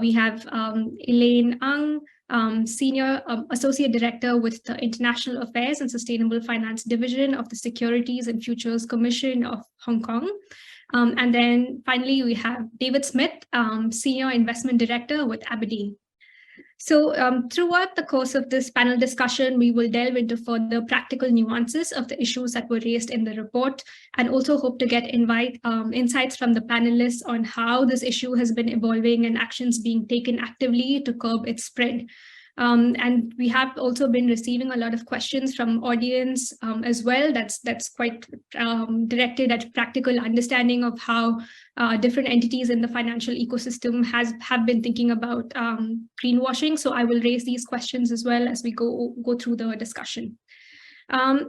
We have Elaine Ang, Senior Associate Director with the International Affairs and Sustainable Finance Division of the Securities and Futures Commission of Hong Kong. And then finally, we have David Smith, Senior Investment Director with Aberdeen. So throughout the course of this panel discussion, we will delve into further practical nuances of the issues that were raised in the report, and also hope to get insights from the panelists on how this issue has been evolving and actions being taken actively to curb its spread. And we have also been receiving a lot of questions from audience as well. That's quite directed at practical understanding of how different entities in the financial ecosystem have been thinking about greenwashing. So I will raise these questions as well as we go through the discussion.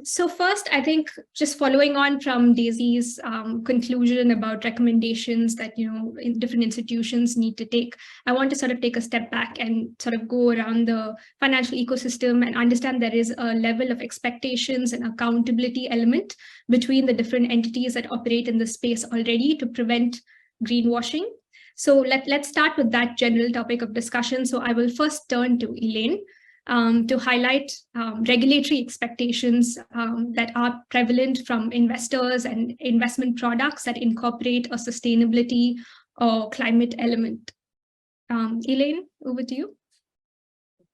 So first, I think just following on from Daisy's conclusion about recommendations that different institutions need to take, I want to sort of take a step back and sort of go around the financial ecosystem and understand there is a level of expectations and accountability element between the different entities that operate in the space already to prevent greenwashing. So let's start with that general topic of discussion. So I will first turn to Elaine to highlight regulatory expectations that are prevalent from investors and investment products that incorporate a sustainability or climate element. Elaine, over to you.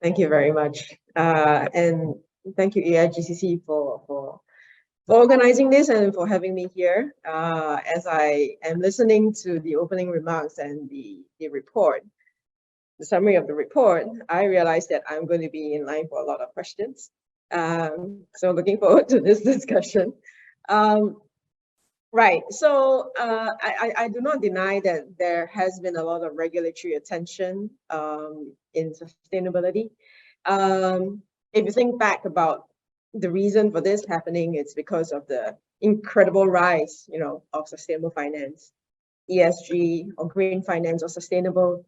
Thank you very much. And thank you, AIGCC, for organizing this and for having me here. As I am listening to the opening remarks and the report, the summary of the report, I realized that I'm going to be in line for a lot of questions. So looking forward to this discussion. Right, so I do not deny that there has been a lot of regulatory attention in sustainability. If you think back about the reason for this happening, it's because of the incredible rise, of sustainable finance, ESG or green finance or sustainable,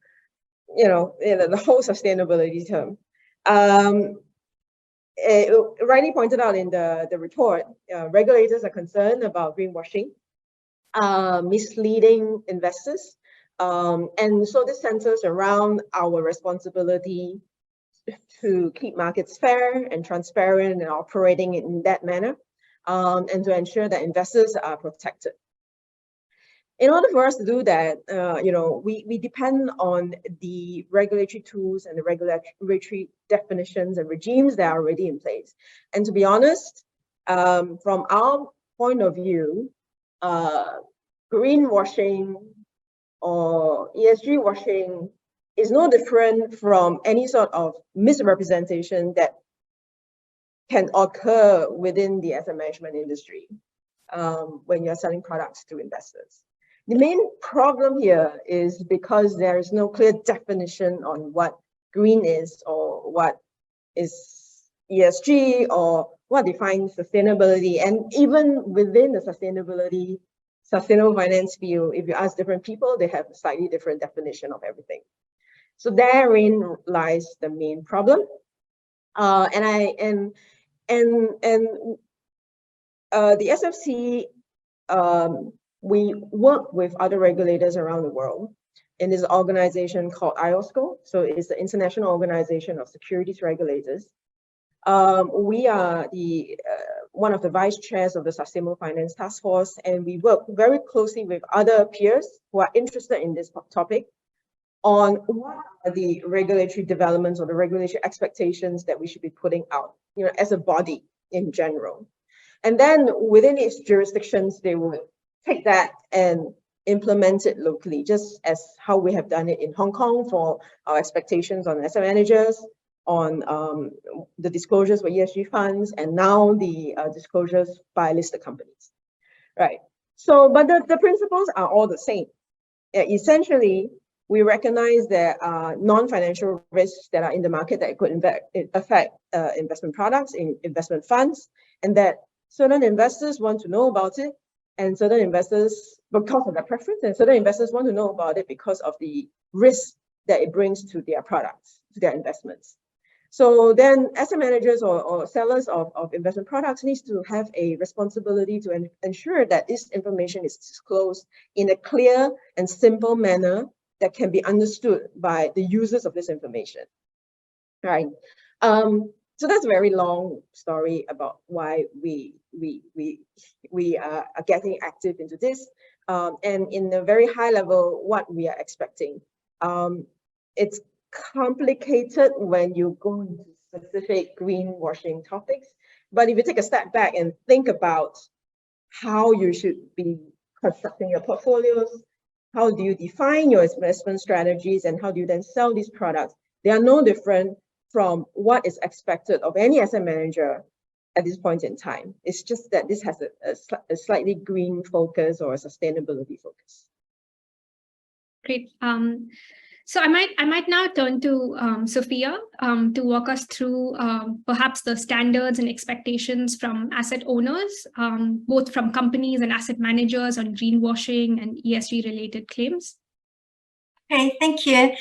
the whole sustainability term. Rightly pointed out in the report, regulators are concerned about greenwashing, misleading investors. And so this centers around our responsibility to keep markets fair and transparent and operating in that manner, and to ensure that investors are protected. In order for us to do that, we depend on the regulatory tools and the regulatory definitions and regimes that are already in place. And to be honest, from our point of view, greenwashing or ESG washing is no different from any sort of misrepresentation that can occur within the asset management industry when you're selling products to investors. The main problem here is because there is no clear definition on what green is or what is ESG or what defines sustainability. And even within the sustainable finance field, if you ask different people, they have a slightly different definition of everything. So therein lies the main problem. The SFC, we work with other regulators around the world in this organization called IOSCO. So it's the International Organization of Securities Regulators. We are one of the vice chairs of the Sustainable Finance Task Force, and we work very closely with other peers who are interested in this topic on what are the regulatory developments or the regulatory expectations that we should be putting out, as a body in general. And then within its jurisdictions, they would take that and implement it locally, just as how we have done it in Hong Kong for our expectations on asset managers, on the disclosures for ESG funds, and now the disclosures by listed companies, right? So, but the principles are all the same. Essentially, we recognize there are non-financial risks that are in the market that could affect investment products, in investment funds, and that certain investors want to know about it, and certain investors, because of their preference, and certain investors want to know about it because of the risk that it brings to their products, to their investments. So then asset managers or sellers of investment products needs to have a responsibility to ensure that this information is disclosed in a clear and simple manner that can be understood by the users of this information, right? So that's a very long story about why we are getting active into this. And in a very high level, what we are expecting. It's complicated when you go into specific greenwashing topics. But if you take a step back and think about how you should be constructing your portfolios, how do you define your investment strategies, and how do you then sell these products, they are no different from what is expected of any asset manager at this point in time. It's just that this has a slightly green focus or a sustainability focus. Great. So I might now turn to Sophia to walk us through perhaps the standards and expectations from asset owners, both from companies and asset managers on greenwashing and ESG related claims. Okay, thank you.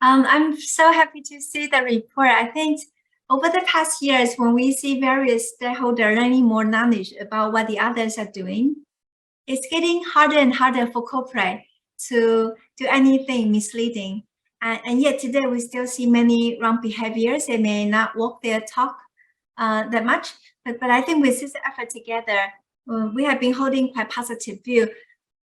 I'm so happy to see the report. I think over the past years, when we see various stakeholders learning more knowledge about what the others are doing, it's getting harder and harder for corporate to do anything misleading. And yet today we still see many wrong behaviors. They may not walk their talk that much, but I think with this effort together, we have been holding quite positive view.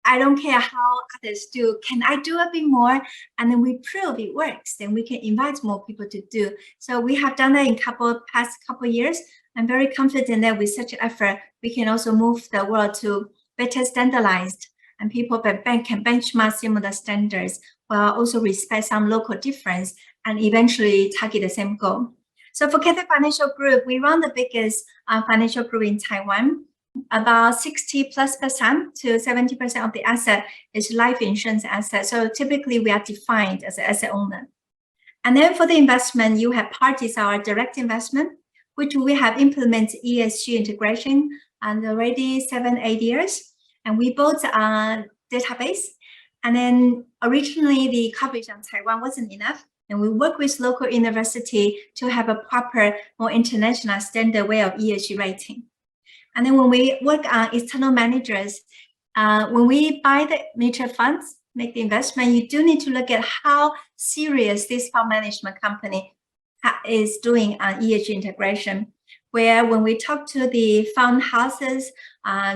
I don't care how others do. Can I do a bit more? And then we prove it works. Then we can invite more people to do. So we have done that in past couple years. I'm very confident that with such an effort, we can also move the world to better standardized, and people can benchmark similar standards while also respect some local difference and eventually target the same goal. So for Cathay Financial Group, we run the biggest financial group in Taiwan. About 60+% to 70% of the asset is life insurance asset. So typically we are defined as an asset owner. And then for the investment, you have part is our direct investment, which we have implemented ESG integration and already 7-8 years. And we built a database. And then originally the coverage on Taiwan wasn't enough. And we work with local university to have a proper, more international standard way of ESG rating. And then when we work on external managers, when we buy the mutual funds, make the investment, you do need to look at how serious this fund management company is doing on ESG integration. Where when we talk to the fund houses,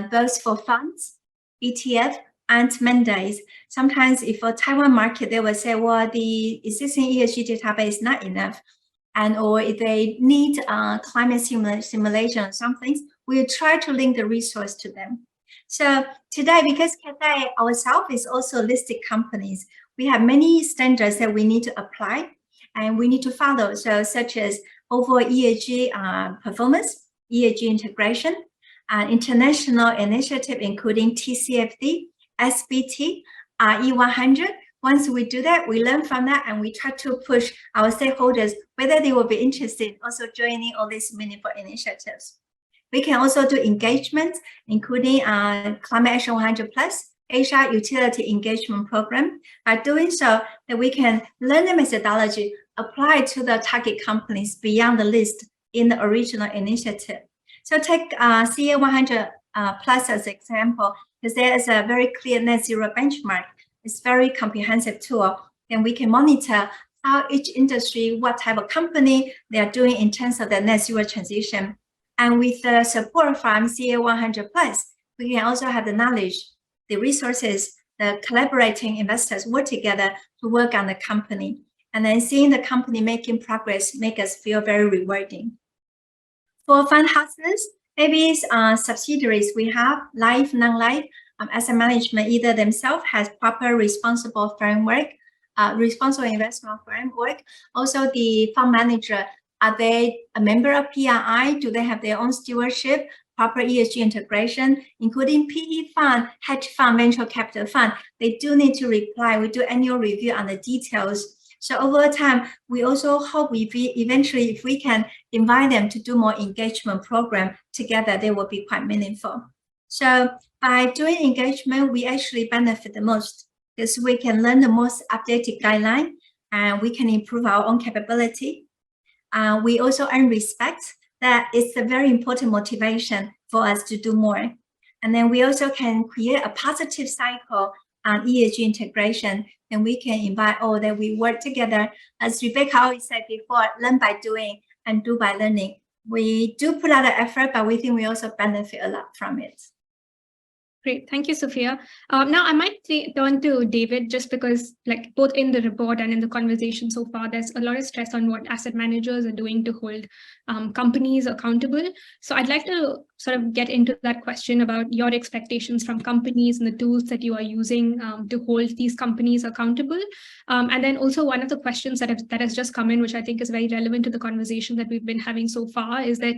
both for funds, ETF, and mandates, sometimes if for Taiwan market, they will say, well, the existing ESG database is not enough. And or if they need climate simulation or some things, we try to link the resource to them. So today, because Cathay ourselves is also listed companies, we have many standards that we need to apply and we need to follow. So such as overall ESG performance, ESG integration, international initiative, including TCFD, SBT, RE100. Once we do that, we learn from that and we try to push our stakeholders whether they will be interested in also joining all these meaningful initiatives. We can also do engagement, including Climate Action 100+, Asia Utility Engagement Program. By doing so, that we can learn the methodology, apply to the target companies beyond the list in the original initiative. So take CA 100+ as an example, because there is a very clear net zero benchmark. It's a very comprehensive tool. Then we can monitor how each industry, what type of company they are doing in terms of the net zero transition. And with the support from CA 100+, we can also have the knowledge, the resources, the collaborating investors work together to work on the company. And then seeing the company making progress make us feel very rewarding. For fund houses, maybe subsidiaries we have, life, non-life, asset management, either themselves has proper responsible framework, responsible investment framework. Also the fund manager, are they a member of PRI? Do they have their own stewardship, proper ESG integration, including PE fund, hedge fund, venture capital fund? They do need to reply. We do annual review on the details. So over time, we also hope eventually if we can invite them to do more engagement program together, they will be quite meaningful. So by doing engagement, we actually benefit the most because we can learn the most updated guideline and we can improve our own capability. We also earn respect. That is a very important motivation for us to do more. And then we also can create a positive cycle on ESG integration, and we can invite all that we work together. As Rebecca always said before, learn by doing and do by learning. We do put out the effort, but we think we also benefit a lot from it. Great, thank you, Sophia. Now I might turn to David, just because like both in the report and in the conversation so far, there's a lot of stress on what asset managers are doing to hold companies accountable. So I'd like to sort of get into that question about your expectations from companies and the tools that you are using to hold these companies accountable. And then also one of the questions that has just come in, which I think is very relevant to the conversation that we've been having so far, is that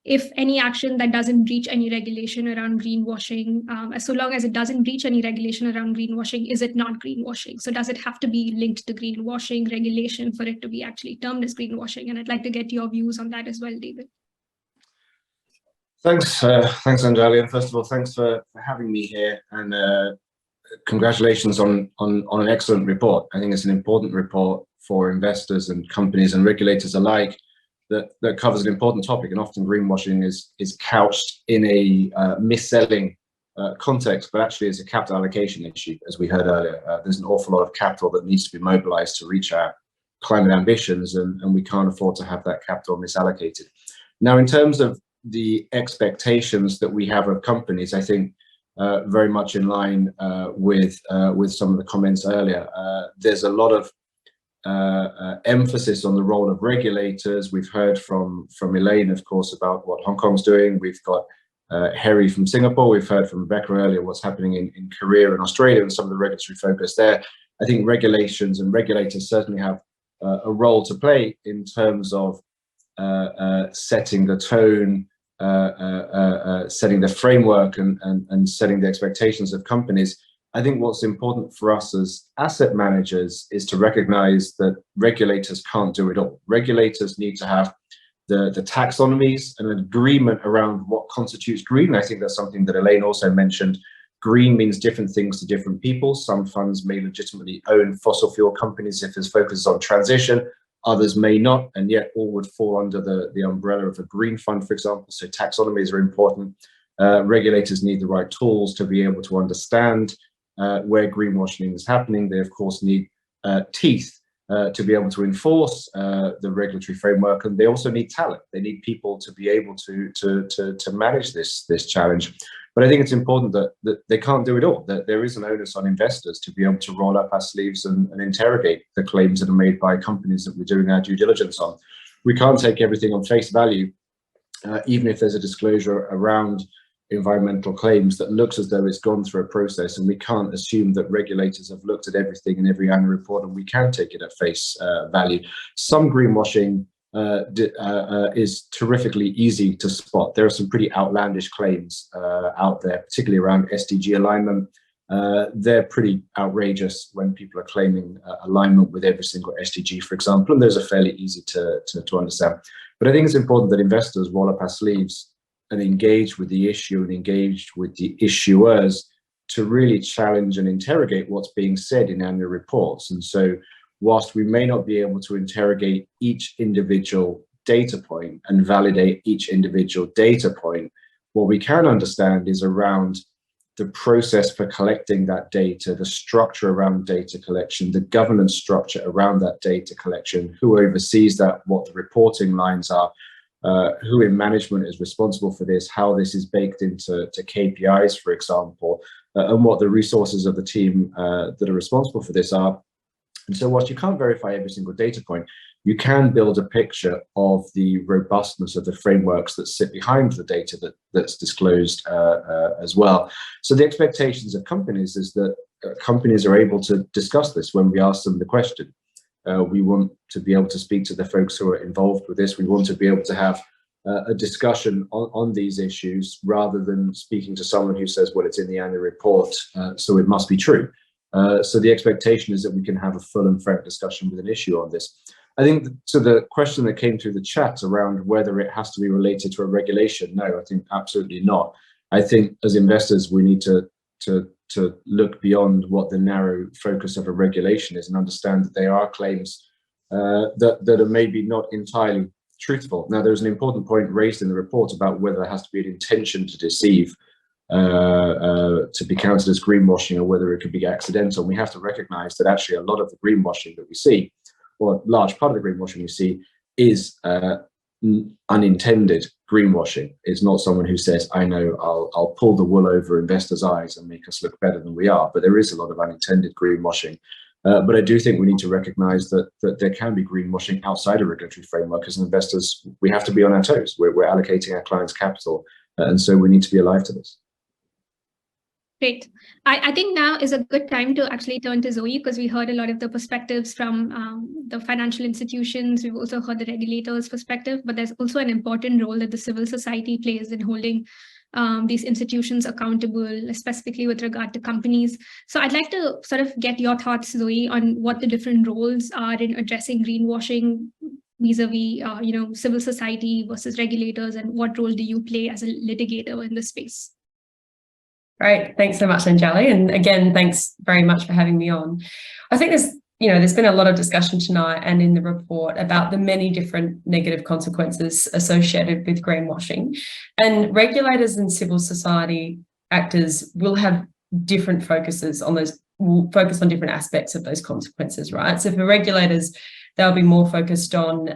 if any action that doesn't breach any regulation around greenwashing, so long as it doesn't breach any regulation around greenwashing, is it not greenwashing? So does it have to be linked to greenwashing regulation for it to be actually termed as greenwashing? And I'd like to get your views on that as well, David. Thanks, Anjali. And first of all, thanks for having me here, and congratulations on an excellent report. I think it's an important report for investors and companies and regulators alike that covers an important topic. And often greenwashing is couched in a mis-selling context, but actually it's a capital allocation issue. As we heard earlier, there's an awful lot of capital that needs to be mobilized to reach our climate ambitions, and we can't afford to have that capital misallocated. Now, in terms of the expectations that we have of companies, I think very much in line with some of the comments earlier. There's a lot of emphasis on the role of regulators. We've heard from Elaine, of course, about what Hong Kong's doing. We've got Harry from Singapore. We've heard from Rebecca earlier what's happening in Korea and Australia and some of the regulatory focus there. I think regulations and regulators certainly have a role to play in terms of setting the tone, setting the framework and setting the expectations of companies. I think what's important for us as asset managers is to recognize that regulators can't do it all. Regulators need to have the taxonomies and an agreement around what constitutes green. I think that's something that Elaine also mentioned. Green means different things to different people. Some funds may legitimately own fossil fuel companies if there's focus on transition. Others may not, and yet all would fall under the umbrella of a green fund, for example. So taxonomies are important. Regulators need the right tools to be able to understand where greenwashing is happening. They, of course, need teeth to be able to enforce the regulatory framework, and they also need talent. They need people to be able to manage this challenge. But I think it's important that they can't do it all, that there is an onus on investors to be able to roll up our sleeves and interrogate the claims that are made by companies that we're doing our due diligence on. We can't take everything on face value, even if there's a disclosure around environmental claims that looks as though it's gone through a process, and we can't assume that regulators have looked at everything in every annual report and we can take it at face value. Some greenwashing is terrifically easy to spot. There are some pretty outlandish claims out there, particularly around SDG alignment. they're pretty outrageous when people are claiming alignment with every single SDG, for example, and those are fairly easy to understand. But I think it's important that investors roll up our sleeves and engage with the issue and engage with the issuers to really challenge and interrogate what's being said in annual reports. And so whilst we may not be able to interrogate each individual data point and validate each individual data point, what we can understand is around the process for collecting that data, the structure around data collection, the governance structure around that data collection, who oversees that, what the reporting lines are, who in management is responsible for this, how this is baked into KPIs, for example, and what the resources of the team that are responsible for this are. And so whilst you can't verify every single data point, you can build a picture of the robustness of the frameworks that sit behind the data that's disclosed as well. So the expectations of companies is that companies are able to discuss this when we ask them the question. We want to be able to speak to the folks who are involved with this. We want to be able to have a discussion on these issues rather than speaking to someone who says, well, it's in the annual report, so it must be true. So the expectation is that we can have a full and frank discussion with an issue on this. I think to the question that came through the chat around whether it has to be related to a regulation, no, I think absolutely not. I think as investors, we need to look beyond what the narrow focus of a regulation is and understand that there are claims that are maybe not entirely truthful. Now, there's an important point raised in the report about whether there has to be an intention to deceive to be counted as greenwashing, or whether it could be accidental. We have to recognize that actually a lot of the greenwashing that we see, or a large part of the greenwashing we see, is unintended greenwashing. It's not someone who says, I know I'll pull the wool over investors' eyes and make us look better than we are. But there is a lot of unintended greenwashing. But I do think we need to recognize that there can be greenwashing outside a regulatory framework. As investors, we have to be on our toes. We're allocating our clients' capital. And so we need to be alive to this. Great. I think now is a good time to actually turn to Zoe, because we heard a lot of the perspectives from the financial institutions. We've also heard the regulators' perspective, but there's also an important role that the civil society plays in holding these institutions accountable, specifically with regard to companies. So I'd like to sort of get your thoughts, Zoe, on what the different roles are in addressing greenwashing vis-a-vis, civil society versus regulators, and what role do you play as a litigator in this space? Great. Thanks so much, Anjali. And again, thanks very much for having me on. I think there's been a lot of discussion tonight and in the report about the many different negative consequences associated with greenwashing. And regulators and civil society actors will have different focuses on those, will focus on different aspects of those consequences, right? So for regulators, they'll be more focused on,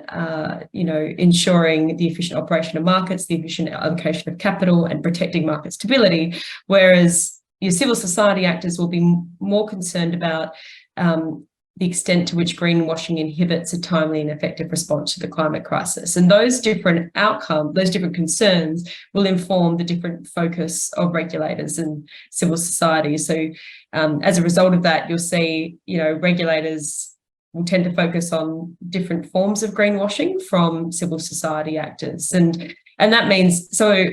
ensuring the efficient operation of markets, the efficient allocation of capital, and protecting market stability, whereas your civil society actors will be more concerned about the extent to which greenwashing inhibits a timely and effective response to the climate crisis. And those different outcomes, those different concerns will inform the different focus of regulators and civil society. So as a result of that, you'll see, regulators will tend to focus on different forms of greenwashing from civil society actors. And that means, so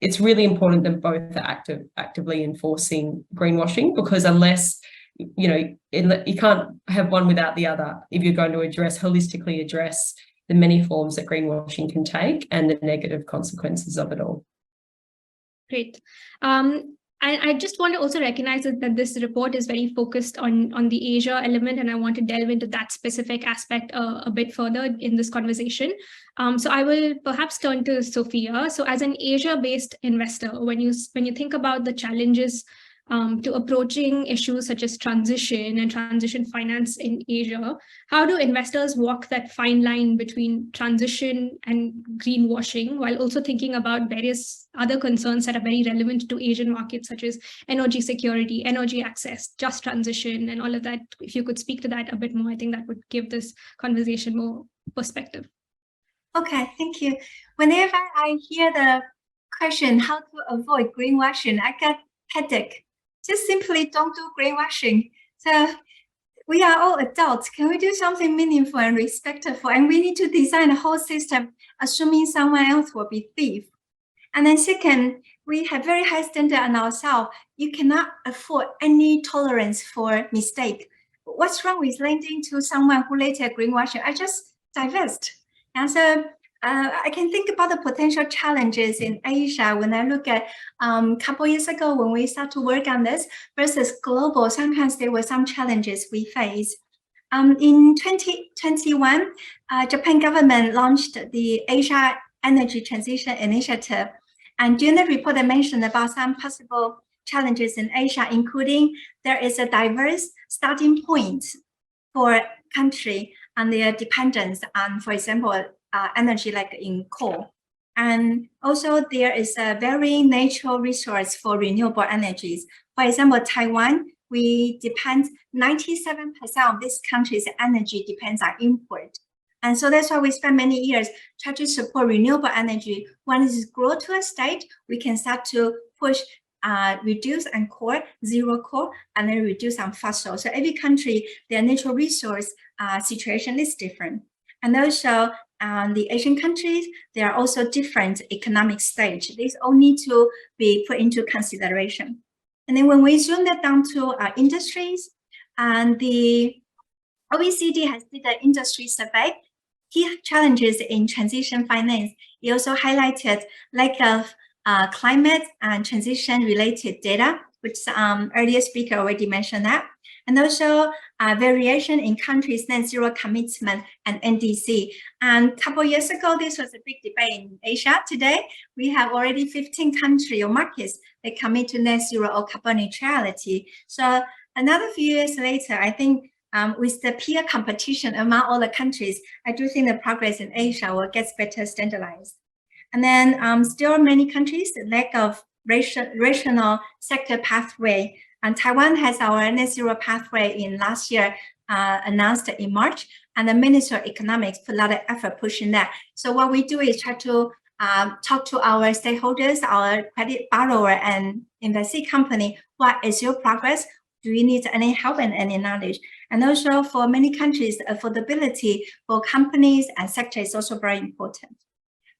it's really important that both are actively enforcing greenwashing, because unless, you can't have one without the other if you're going to holistically address the many forms that greenwashing can take and the negative consequences of it all. Great. I just want to also recognize that this report is very focused on the Asia element, and I want to delve into that specific aspect a bit further in this conversation. So I will perhaps turn to Sophia. So as an Asia-based investor, when you think about the challenges to approaching issues such as transition and transition finance in Asia, how do investors walk that fine line between transition and greenwashing, while also thinking about various other concerns that are very relevant to Asian markets, such as energy security, energy access, just transition, and all of that? If you could speak to that a bit more, I think that would give this conversation more perspective. Okay, thank you. Whenever I hear the question, how to avoid greenwashing, I get headache. Just simply don't do greenwashing. So we are all adults. Can we do something meaningful and respectful? And we need to design a whole system assuming someone else will be thief. And then second, we have very high standard on ourselves. You cannot afford any tolerance for mistake. What's wrong with lending to someone who later greenwashing? I just divest. And so I can think about the potential challenges in Asia when I look at a couple years ago when we start to work on this versus global. Sometimes there were some challenges we face. In 2021, Japan government launched the Asia Energy Transition Initiative. And during the report, I mentioned about some possible challenges in Asia, including there is a diverse starting point for country and their dependence on, for example, energy like in coal. And also there is a very natural resource for renewable energies. For example, Taiwan, we depend 97% of this country's energy depends on import. And so that's why we spend many years trying to support renewable energy. When it grows to a state, we can start to push reduce on coal, zero coal, and then reduce on fossil. So every country, their natural resource situation is different. And also the Asian countries, they are also different economic stage. These all need to be put into consideration. And then when we zoom that down to industries, and the OECD has did an industry survey, key challenges in transition finance. It also highlighted lack of climate and transition related data, which earlier speaker already mentioned that. And also variation in countries' net zero commitment and NDC. And a couple years ago, this was a big debate in Asia. Today, we have already 15 countries or markets that commit to net zero or carbon neutrality. So another few years later, I think with the peer competition among all the countries, I do think the progress in Asia will get better standardized. And then still many countries, the lack of rational sector pathway. And Taiwan has our net zero pathway in last year, announced in March, and the Ministry of Economics put a lot of effort pushing that. So what we do is try to talk to our stakeholders, our credit borrower and investee company, what is your progress? Do you need any help and any knowledge? And also for many countries, affordability for companies and sectors is also very important.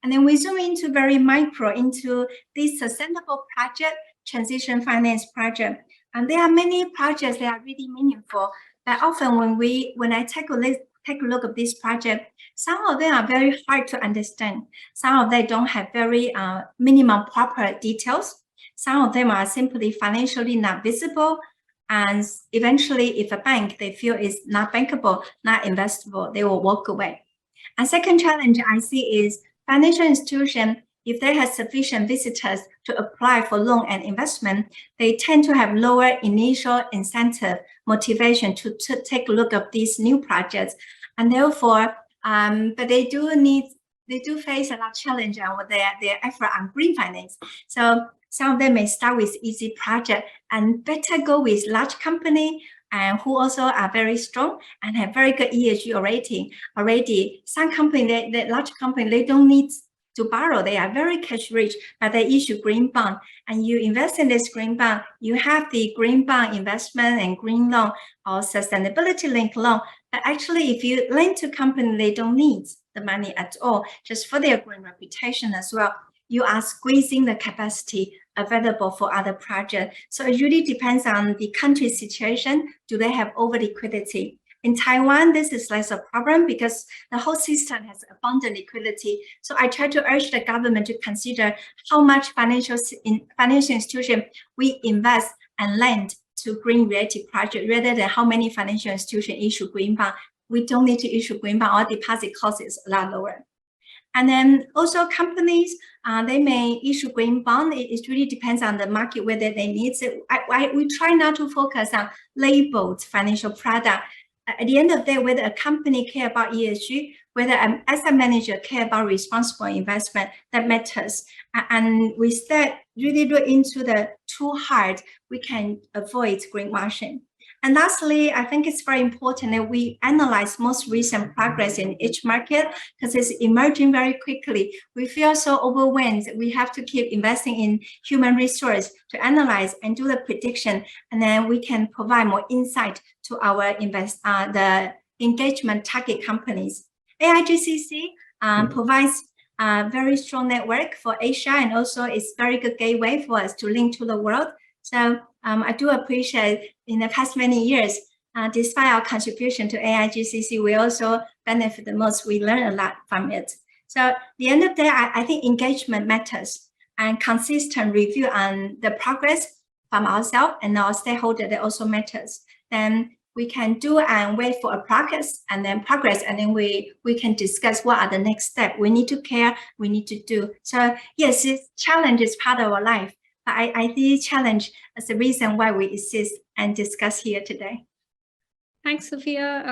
And then we zoom into very micro into this sustainable project, transition finance project. And there are many projects that are really meaningful. But often when I take a look at this project, some of them are very hard to understand. Some of them don't have very minimum proper details. Some of them are simply financially not visible. And eventually, if a bank they feel is not bankable, not investable, they will walk away. And second challenge I see is financial institution, if they have sufficient visitors to apply for loan and investment, they tend to have lower initial incentive motivation to take a look at these new projects. And therefore, but they do face a lot of challenge on their effort on green finance. So some of them may start with easy project and better go with large company and who also are very strong and have very good ESG rating already. Some company, the large company, they don't need to borrow. They are very cash rich, but they issue green bond. And you invest in this green bond, you have the green bond investment and green loan or sustainability linked loan. But actually, if you lend to company, they don't need the money at all, just for their green reputation as well. You are squeezing the capacity available for other projects. So it really depends on the country's situation. Do they have over liquidity? In Taiwan, this is less a problem because the whole system has abundant liquidity. So I try to urge the government to consider how much financial institution we invest and lend to green related projects rather than how many financial institutions issue green bond. We don't need to issue green bond. Our deposit cost is a lot lower. And then also companies, they may issue green bond. It really depends on the market whether they need it. We try not to focus on labeled financial product. At the end of the day, whether a company care about ESG, whether an asset manager care about responsible investment, that matters. And we start really look into the too hard, we can avoid greenwashing. And lastly, I think it's very important that we analyze most recent progress in each market because it's emerging very quickly. We feel so overwhelmed. We have to keep investing in human resource to analyze and do the prediction, and then we can provide more insight to our the engagement target companies. AIGCC provides very strong network for Asia, and also it's very good gateway for us to link to the world. So I do appreciate in the past many years, despite our contribution to AIGCC, we also benefit the most. We learn a lot from it. So at the end of the day, I think engagement matters, and consistent review on the progress from ourselves and our stakeholder, that also matters. Then we can do and wait for a progress, and then we can discuss what are the next steps. We need to care, we need to do. So yes, this challenge is part of our life, but I see challenge as the reason why we exist and discuss here today. Thanks, Sophia.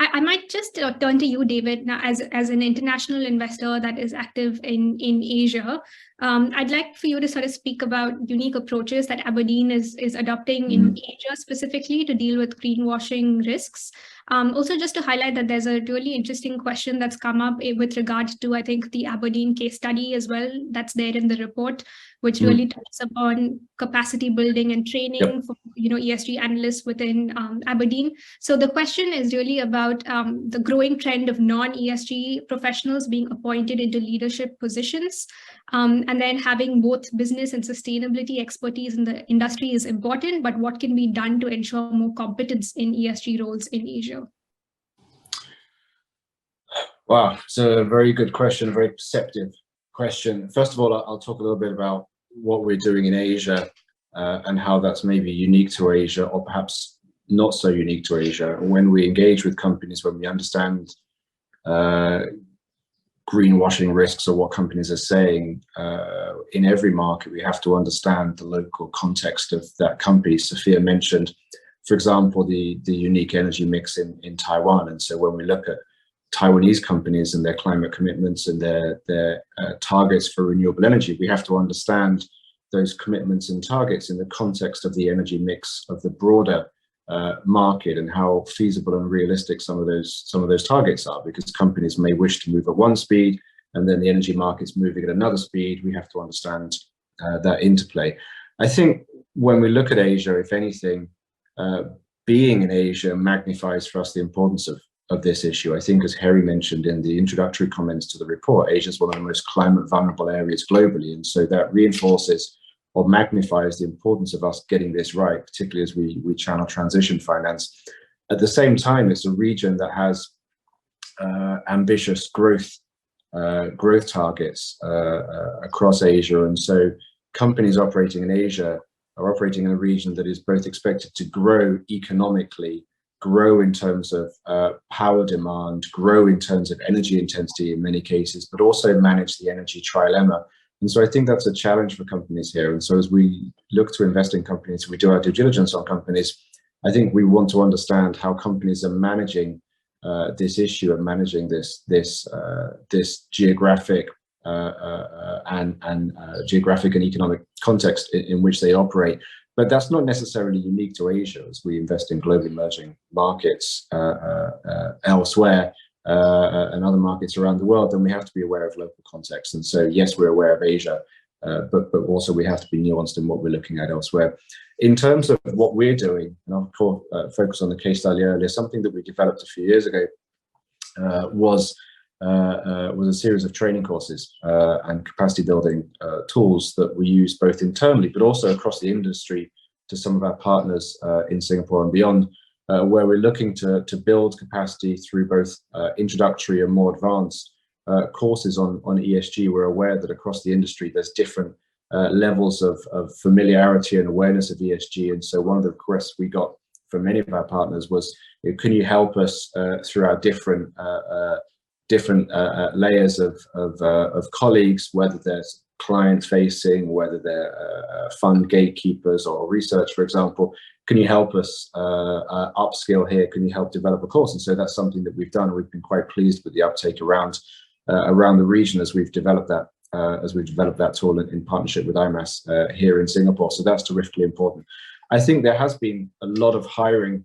I might just turn to you, David, now as an international investor that is active in Asia. I'd like for you to sort of speak about unique approaches that Aberdeen is adopting in Asia specifically to deal with greenwashing risks. Also, just to highlight that there's a really interesting question that's come up with regard to, I think, the Aberdeen case study as well, that's there in the report, which really touches upon capacity building and training for ESG analysts within Aberdeen. So the question is really about the growing trend of non-ESG professionals being appointed into leadership positions, and then having both business and sustainability expertise in the industry is important, but what can be done to ensure more competence in ESG roles in Asia? Wow, it's a very good question, a very perceptive question. First of all, I'll talk a little bit about what we're doing in Asia and how that's maybe unique to Asia, or perhaps not so unique to Asia. When we engage with companies, when we understand greenwashing risks or what companies are saying, in every market, we have to understand the local context of that company. Sophia mentioned, for example, the unique energy mix in Taiwan. And so when we look at Taiwanese companies and their climate commitments and their targets for renewable energy, we have to understand those commitments and targets in the context of the energy mix of the broader market, and how feasible and realistic some of those targets are, because companies may wish to move at one speed and then the energy market's moving at another speed. We have to understand that interplay. I think when we look at Asia, if anything, being in Asia magnifies for us the importance of this issue. I think, as Harry mentioned in the introductory comments to the report, Asia is one of the most climate vulnerable areas globally, and so that reinforces or magnifies the importance of us getting this right, particularly as we channel transition finance. At the same time, it's a region that has ambitious growth targets across Asia, and so companies operating in Asia are operating in a region that is both expected to grow economically, grow in terms of power demand, grow in terms of energy intensity in many cases, but also manage the energy trilemma. And so I think that's a challenge for companies here. And so as we look to invest in companies, we do our due diligence on companies, I think we want to understand how companies are managing this issue and managing this geographic geographic and economic context in which they operate. But that's not necessarily unique to Asia. As we invest in global emerging markets elsewhere and other markets around the world, then we have to be aware of local context. And so, yes, we're aware of Asia, but also we have to be nuanced in what we're looking at elsewhere. In terms of what we're doing, and I'll focus on the case study earlier, something that we developed a few years ago was a series of training courses and capacity building tools that we use both internally, but also across the industry to some of our partners in Singapore and beyond, where we're looking to build capacity through both introductory and more advanced courses on ESG. We're aware that across the industry, there's different levels of familiarity and awareness of ESG. And so one of the requests we got from many of our partners was, can you help us through our different layers of colleagues, whether they're client facing, whether they're fund gatekeepers or research, for example, can you help us upskill here? Can you help develop a course? And so that's something that we've done. We've been quite pleased with the uptake around the region as we've developed that tool in partnership with IMAS here in Singapore. So that's terrifically important. I think there has been a lot of hiring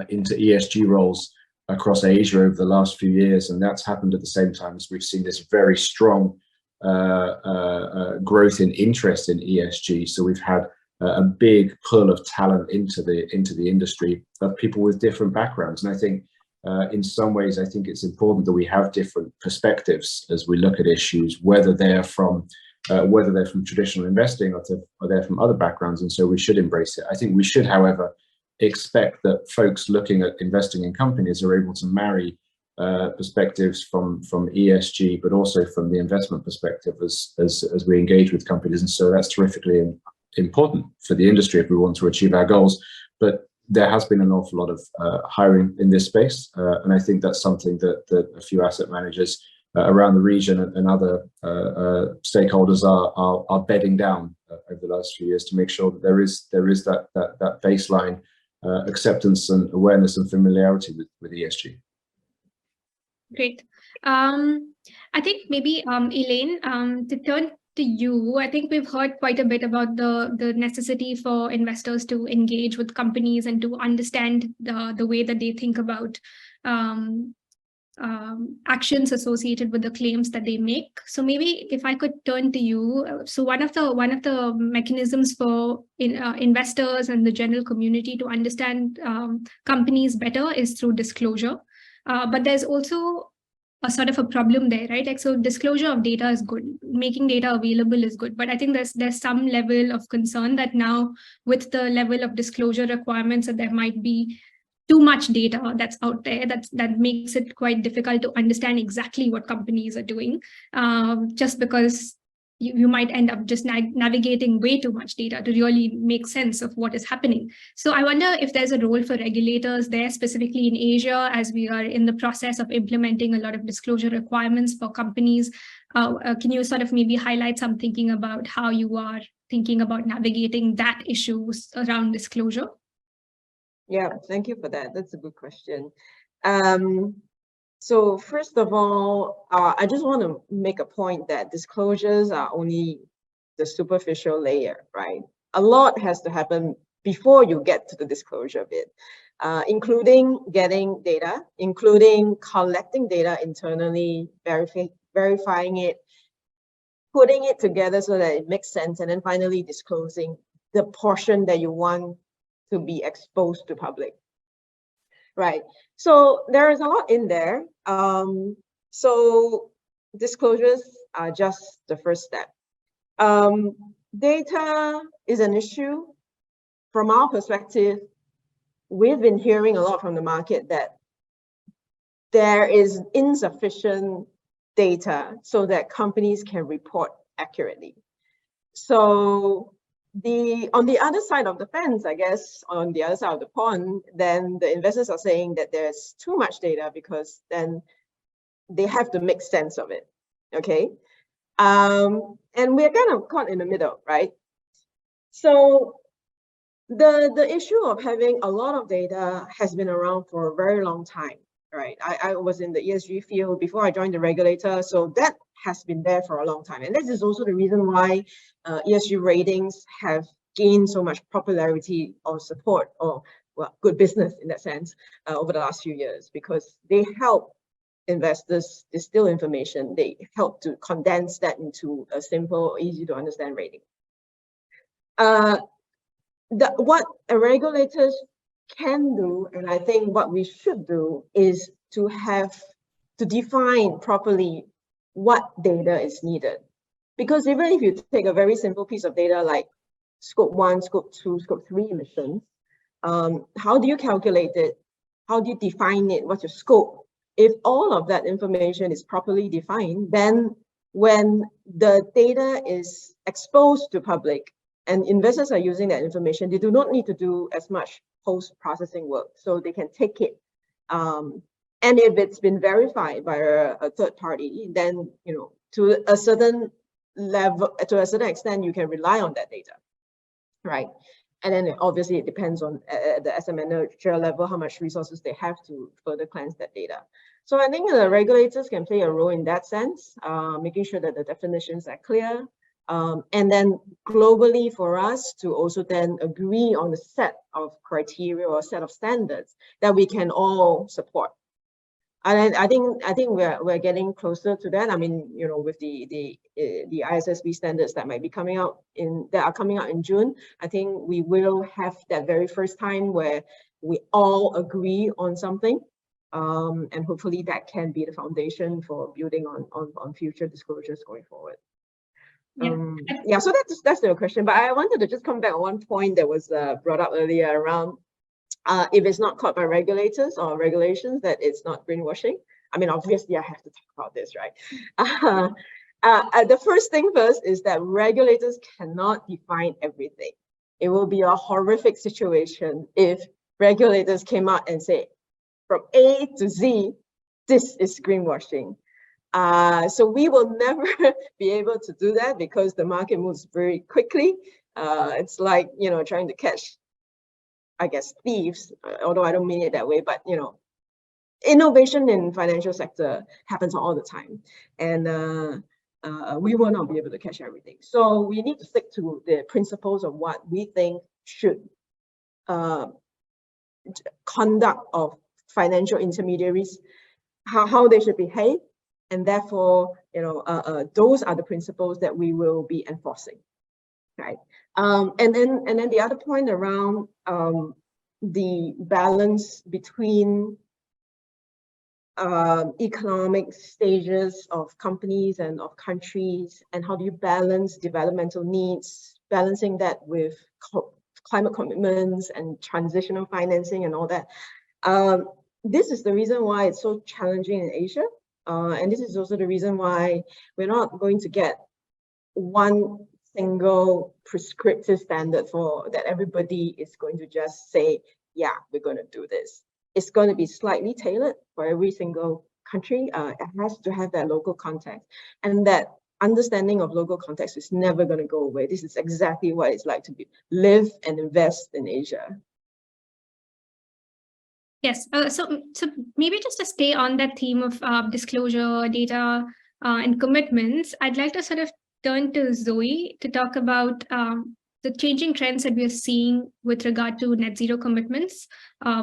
into ESG roles across Asia over the last few years, and that's happened at the same time as we've seen this very strong growth in interest in ESG. So we've had a big pull of talent into the industry of people with different backgrounds, and I think in some ways, I think it's important that we have different perspectives as we look at issues, whether they're from traditional investing or they're from other backgrounds, and so we should embrace it. I think we should, however, expect that folks looking at investing in companies are able to marry perspectives from ESG, but also from the investment perspective as we engage with companies, and so that's terrifically important for the industry if we want to achieve our goals. But there has been an awful lot of hiring in this space, and I think that's something that a few asset managers around the region and other stakeholders are bedding down over the last few years to make sure that there is that baseline acceptance and awareness and familiarity with ESG. Great. I think maybe Elaine, to turn to you, I think we've heard quite a bit about the necessity for investors to engage with companies and to understand the way that they think about actions associated with the claims that they make. So maybe if I could turn to you, so one of the mechanisms for investors and the general community to understand companies better is through disclosure. But there's also a sort of a problem there, right? Like, so disclosure of data is good, making data available is good, but I think there's some level of concern that now with the level of disclosure requirements that there might be too much data that's out there that makes it quite difficult to understand exactly what companies are doing, just because you might end up just navigating way too much data to really make sense of what is happening. So I wonder if there's a role for regulators there, specifically in Asia, as we are in the process of implementing a lot of disclosure requirements for companies. Can you sort of maybe highlight some thinking about how you are thinking about navigating that issues around disclosure? Yeah, thank you for that. That's a good question. So first of all, I just want to make a point that disclosures are only the superficial layer, right? A lot has to happen before you get to the disclosure bit, including getting data, including collecting data internally, verifying it, putting it together so that it makes sense, and then finally disclosing the portion that you want to be exposed to public. Right. So there is a lot in there. So disclosures are just the first step. Data is an issue. From our perspective, we've been hearing a lot from the market that there is insufficient data so that companies can report accurately. So on the other side of the fence, I guess, on the other side of the pond, then the investors are saying that there's too much data because then they have to make sense of it, okay? And we're kind of caught in the middle, right? So the issue of having a lot of data has been around for a very long time, right? I was in the ESG field before I joined the regulator, so that has been there for a long time. And this is also the reason why ESG ratings have gained so much popularity or support, or well, good business in that sense, over the last few years, because they help investors distill information. They help to condense that into a simple, easy to understand rating. What regulators can do, and I think what we should do, is to define properly what data is needed. Because even if you take a very simple piece of data like scope 1, scope 2, scope 3 emissions, how do you calculate it? How do you define it? What's your scope? If all of that information is properly defined, then when the data is exposed to public and investors are using that information, they do not need to do as much post-processing work. So they can take it. And if it's been verified by a third party, then, you know, to a certain level, to a certain extent, you can rely on that data, right? And then obviously it depends on the asset manager level, how much resources they have to further cleanse that data. So I think the regulators can play a role in that sense, making sure that the definitions are clear. And then globally for us to also then agree on a set of criteria or a set of standards that we can all support. And I think we're getting closer to that. I mean, you know, with the ISSB standards that might be coming out that are coming out in June, I think we will have that very first time where we all agree on something. And hopefully that can be the foundation for building on future disclosures going forward. Yeah, so that's the question. But I wanted to just come back on one point that was brought up earlier around if it's not caught by regulators or regulations, that it's not greenwashing. I mean, obviously I have to talk about this, right? The first thing first is that regulators cannot define everything. It will be a horrific situation if regulators came out and say, from A to Z, this is greenwashing. So we will never be able to do that because the market moves very quickly. It's like, you know, trying to catch, I guess, thieves, although I don't mean it that way, but, you know, innovation in financial sector happens all the time. And we will not be able to catch everything. So we need to stick to the principles of what we think should conduct of financial intermediaries, how they should behave. And therefore, you know, those are the principles that we will be enforcing, right? And then the other point around the balance between economic stages of companies and of countries, and how do you balance developmental needs, balancing that with climate commitments and transitional financing and all that. This is the reason why it's so challenging in Asia. And this is also the reason why we're not going to get one single prescriptive standard for that everybody is going to just say, yeah, we're going to do this. It's going to be slightly tailored for every single country. It has to have that local context. And that understanding of local context is never going to go away. This is exactly what it's like to live and invest in Asia. Yes, so maybe just to stay on that theme of disclosure, data, and commitments, I'd like to sort of turn to Zoe to talk about the changing trends that we are seeing with regard to net zero commitments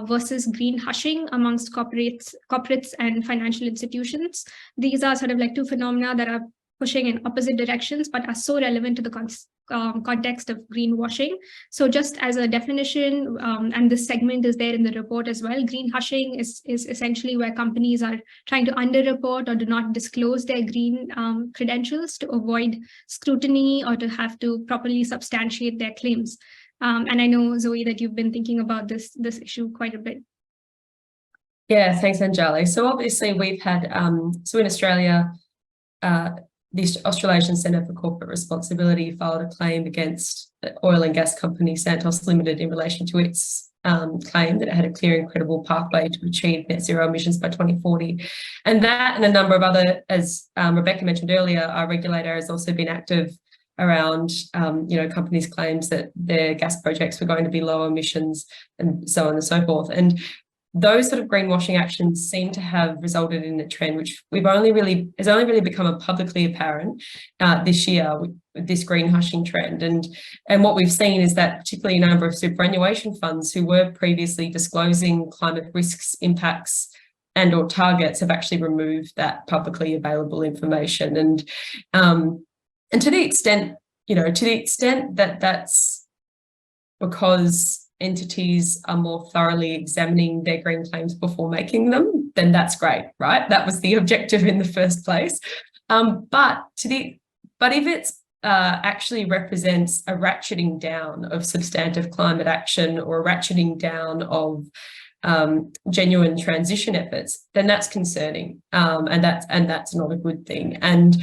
versus green hushing amongst corporates and financial institutions. These are sort of like two phenomena that are pushing in opposite directions, but are so relevant to the context of greenwashing. So just as a definition, and this segment is there in the report as well, green hushing is essentially where companies are trying to underreport or do not disclose their green credentials to avoid scrutiny or to have to properly substantiate their claims. And I know, Zoe, that you've been thinking about this issue quite a bit. Yeah, thanks, Anjali. So obviously we've had, so in Australia, the Australasian Centre for Corporate Responsibility filed a claim against the oil and gas company Santos Limited in relation to its claim that it had a clear and credible pathway to achieve net zero emissions by 2040. And that and a number of other, as Rebecca mentioned earlier, our regulator has also been active around, you know, companies' claims that their gas projects were going to be low emissions and so on and so forth. And those sort of greenwashing actions seem to have resulted in a trend which has only really become publicly apparent this year with this green hushing trend. And what we've seen is that particularly a number of superannuation funds who were previously disclosing climate risks, impacts, and or targets have actually removed that publicly available information. And to the extent, you know, that that's because entities are more thoroughly examining their green claims before making them, then that's great, right? That was the objective in the first place. But if it's actually represents a ratcheting down of substantive climate action or a ratcheting down of genuine transition efforts, then that's concerning, and that's not a good thing. And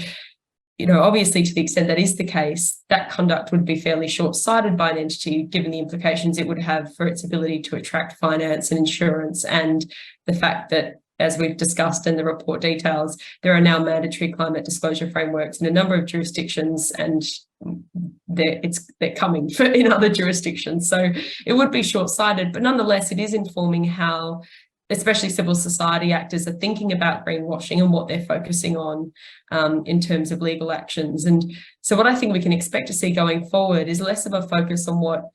you know, obviously, to the extent that is the case, that conduct would be fairly short-sighted by an entity, given the implications it would have for its ability to attract finance and insurance, and the fact that, as we've discussed in the report details, there are now mandatory climate disclosure frameworks in a number of jurisdictions, and they're coming in other jurisdictions. So it would be short-sighted, but nonetheless, it is informing how especially civil society actors are thinking about greenwashing and what they're focusing on in terms of legal actions. And so what I think we can expect to see going forward is less of a focus on what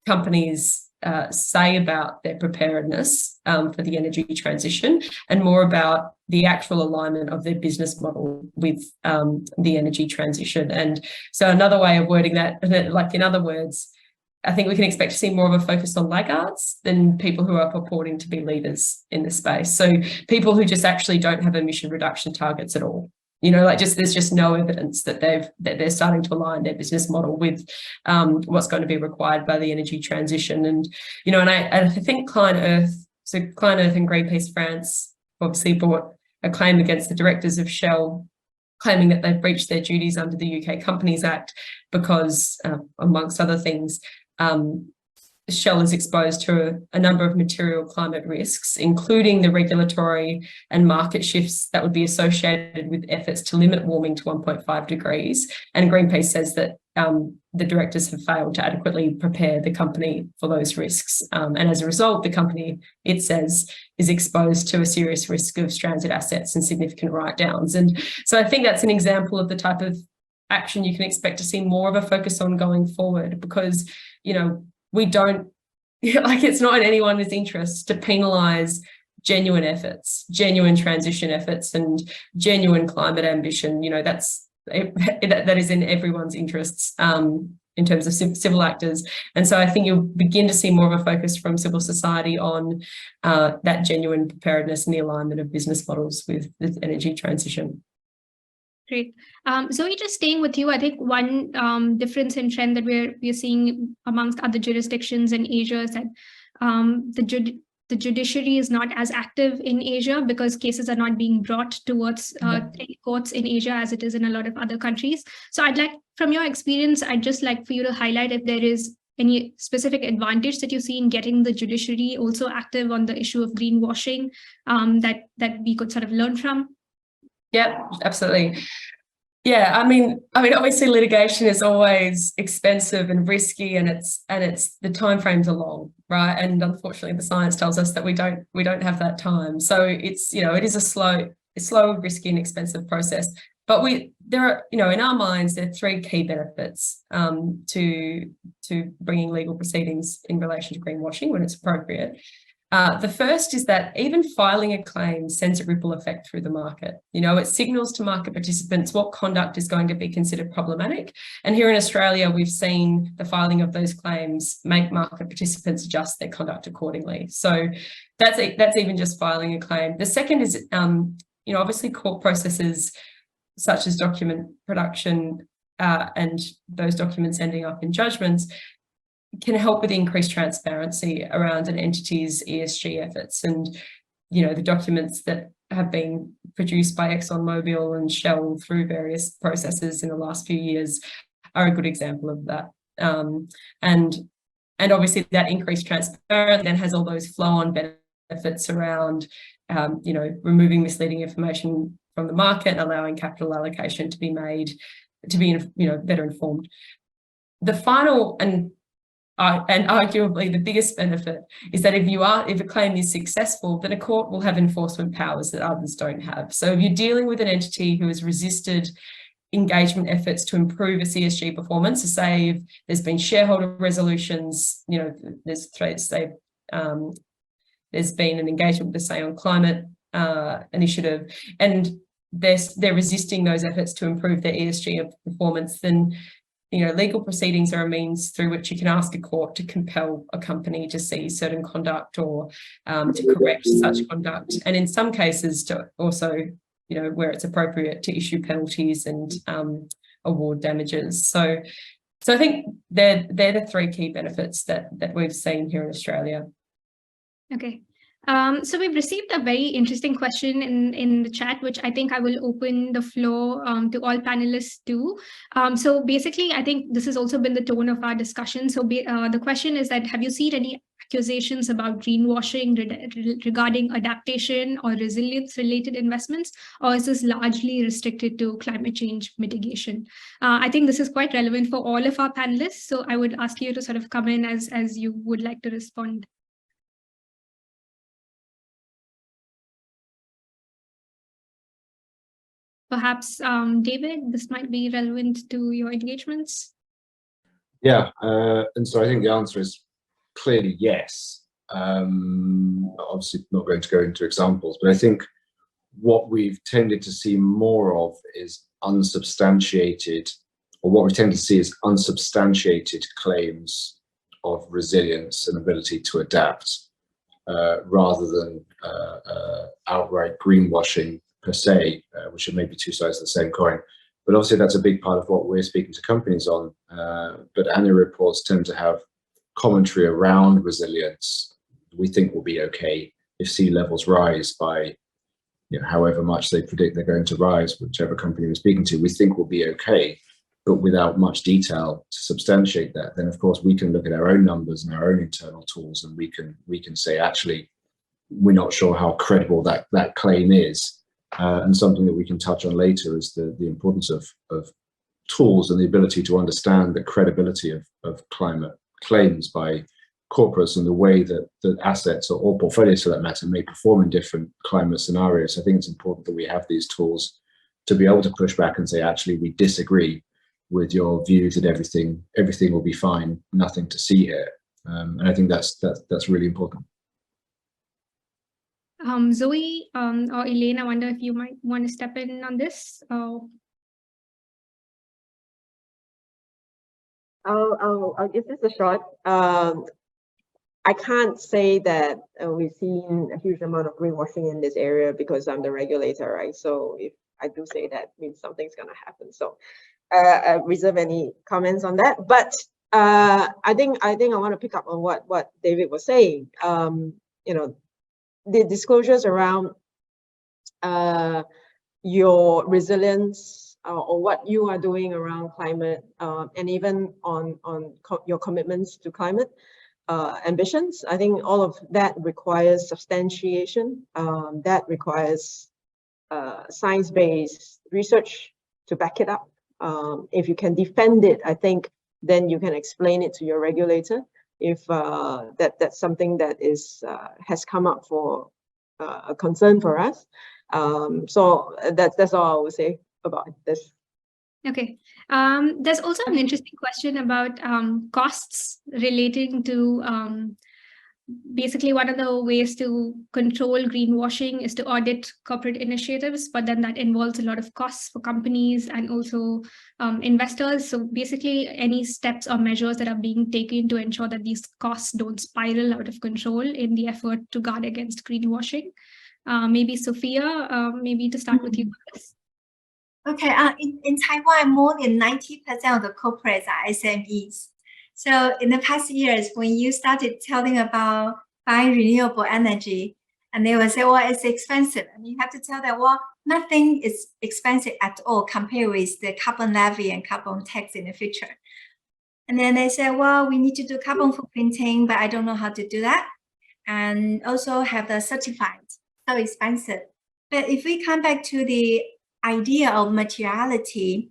companies say about their preparedness for the energy transition, and more about the actual alignment of their business model with the energy transition. And so another way of wording that, like in other words, I think we can expect to see more of a focus on laggards than people who are purporting to be leaders in this space. So people who just actually don't have emission reduction targets at all. You know, like there's just no evidence that they're starting to align their business model with what's going to be required by the energy transition. And, you know, and I think Client Earth and Greenpeace France obviously brought a claim against the directors of Shell, claiming that they've breached their duties under the UK Companies Act because, amongst other things, Shell is exposed to a number of material climate risks, including the regulatory and market shifts that would be associated with efforts to limit warming to 1.5 degrees. And Greenpeace says that the directors have failed to adequately prepare the company for those risks. And as a result, the company, it says, is exposed to a serious risk of stranded assets and significant write-downs. And so I think that's an example of the type of action you can expect to see more of a focus on going forward, because, you know, we don't, like, it's not in anyone's interest to penalise genuine efforts, genuine transition efforts and genuine climate ambition. You know, that is in everyone's interests in terms of civil actors. And so I think you'll begin to see more of a focus from civil society on that genuine preparedness and the alignment of business models with the energy transition. Great. Zoe, just staying with you, I think one difference in trend that we're seeing amongst other jurisdictions in Asia is that the judiciary is not as active in Asia because cases are not being brought towards courts in Asia as it is in a lot of other countries. So I'd like, from your experience, I'd just like for you to highlight if there is any specific advantage that you see in getting the judiciary also active on the issue of greenwashing that we could sort of learn from. Yeah, absolutely. Yeah, I mean, obviously litigation is always expensive and risky, and it's the timeframes are long, right? And unfortunately, the science tells us that we don't have that time. So it's, you know, it is a slow, risky, and expensive process. But there are, you know, in our minds, there are three key benefits to bringing legal proceedings in relation to greenwashing when it's appropriate. The first is that even filing a claim sends a ripple effect through the market. You know, it signals to market participants what conduct is going to be considered problematic. And here in Australia, we've seen the filing of those claims make market participants adjust their conduct accordingly. So that's even just filing a claim. The second is, you know, obviously court processes such as document production and those documents ending up in judgments can help with increased transparency around an entity's ESG efforts. And, you know, the documents that have been produced by ExxonMobil and Shell through various processes in the last few years are a good example of that. And obviously that increased transparency then has all those flow-on benefits around, you know, removing misleading information from the market and allowing capital allocation to be made, to be, you know, better informed. The final and arguably the biggest benefit is that if a claim is successful, then a court will have enforcement powers that others don't have. So if you're dealing with an entity who has resisted engagement efforts to improve its ESG performance, so say if there's been shareholder resolutions, you know, there's been an engagement with the Say on Climate initiative, and they're resisting those efforts to improve their ESG performance, then, you know, legal proceedings are a means through which you can ask a court to compel a company to see certain conduct or to correct such conduct. And in some cases to also, you know, where it's appropriate, to issue penalties and award damages. So I think they're the three key benefits that we've seen here in Australia. Okay. So we've received a very interesting question in the chat, which I think I will open the floor to all panelists too. So basically, I think this has also been the tone of our discussion. So the question is that, have you seen any accusations about greenwashing regarding adaptation or resilience related investments, or is this largely restricted to climate change mitigation? I think this is quite relevant for all of our panelists. So I would ask you to sort of come in as you would like to respond. Perhaps, David, this might be relevant to your engagements. Yeah, and so I think the answer is clearly yes. Obviously not going to go into examples, but I think what we've tended to see more of is unsubstantiated, or what we tend to see is unsubstantiated claims of resilience and ability to adapt, rather than outright greenwashing per se, which are maybe two sides of the same coin. But obviously that's a big part of what we're speaking to companies on. But annual reports tend to have commentary around resilience. We think will be okay if sea levels rise by, however much they predict they're going to rise, whichever company we're speaking to, we think will be okay. But without much detail to substantiate that, then of course we can look at our own numbers and our own internal tools, and we can say, actually, we're not sure how credible that claim is. And something that we can touch on later is the importance of tools and the ability to understand the credibility of climate claims by corporates and the way that assets or portfolios, for that matter, may perform in different climate scenarios. I think it's important that we have these tools to be able to push back and say, actually, we disagree with your view that everything will be fine, nothing to see here. And I think that's really important. Zoe or Elaine, I wonder if you might want to step in on this. I'll give this a shot. I can't say that we've seen a huge amount of greenwashing in this area because I'm the regulator, right? So if I do say that, means something's going to happen. So I reserve any comments on that. But I think I want to pick up on what David was saying. The disclosures around your resilience or what you are doing around climate, and even on your commitments to climate ambitions. I think all of that requires substantiation. That requires science-based research to back it up. If you can defend it, I think then you can explain it to your regulator. If that's something that has come up for a concern for us. So that's all I would say about this. Okay. There's also an interesting question about costs relating to basically one of the ways to control greenwashing is to audit corporate initiatives, but then that involves a lot of costs for companies and also investors. So basically any steps or measures that are being taken to ensure that these costs don't spiral out of control in the effort to guard against greenwashing. Maybe Sophia, maybe to start with you first. Okay, in Taiwan, more than 90% of the corporates are SMEs. So in the past years, when you started telling about buying renewable energy, and they will say, well, it's expensive. And you have to tell them, well, nothing is expensive at all compared with the carbon levy and carbon tax in the future. And then they say, well, we need to do carbon footprinting, but I don't know how to do that. And also have the certified, so expensive. But if we come back to the idea of materiality,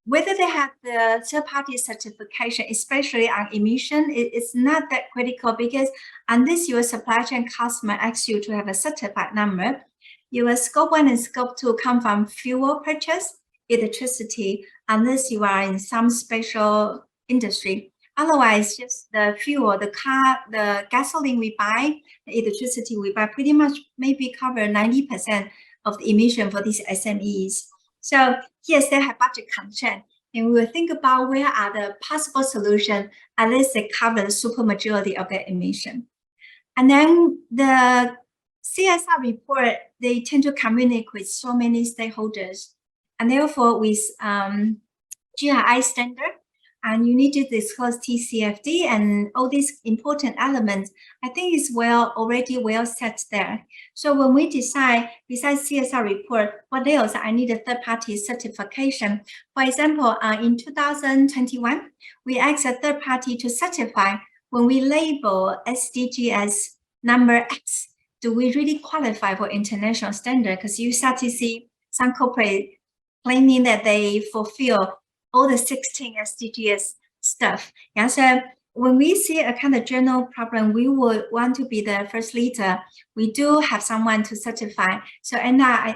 whether they have the third-party certification, especially on emission, it's not that critical because unless your supply chain customer asks you to have a certified number, your scope 1 and scope 2 come from fuel purchase, electricity, unless you are in some special industry. Otherwise, just the fuel, the car, the gasoline we buy, the electricity we buy pretty much maybe cover 90% of the emission for these SMEs. So yes, they have budget constraint, and we will think about where are the possible solutions unless they cover the super majority of their emission. And then the CSR report, they tend to communicate with so many stakeholders, and therefore with GRI standard, and you need to disclose TCFD and all these important elements. I think it's already well set there. So when we decide, besides CSR report, what else? I need a third-party certification. For example, in 2021, we asked a third party to certify when we label SDG as number X, do we really qualify for international standard? Because you start to see some corporate claiming that they fulfill all the 16 SDGs stuff. Yeah, so when we see a kind of general problem, we would want to be the first leader. We do have someone to certify. So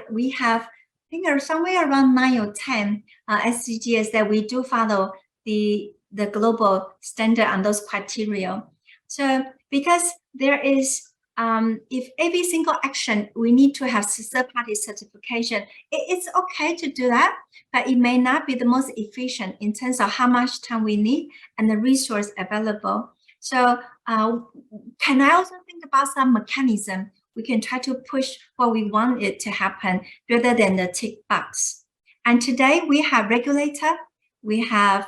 we have, I think there's somewhere around 9 or 10 SDGs that we do follow the global standard on those criteria. So because there is if every single action we need to have third-party certification, it's okay to do that, but it may not be the most efficient in terms of how much time we need and the resource available. So can I also think about some mechanism we can try to push what we want it to happen rather than the tick box? And today we have regulator, we have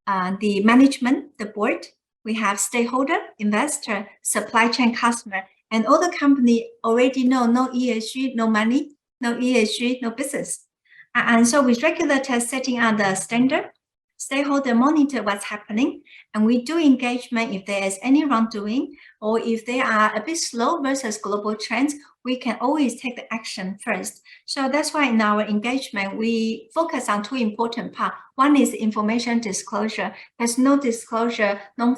the management, the board, we have stakeholder, investor, supply chain, customer, and all the company already know no ESG, no money, no ESG, no business. And so with regulators setting out the standard, stakeholder monitor what's happening, and we do engagement if there is any wrongdoing, or if they are a bit slow versus global trends, we can always take the action first. So that's why in our engagement, we focus on two important parts. One is information disclosure. There's no disclosure, no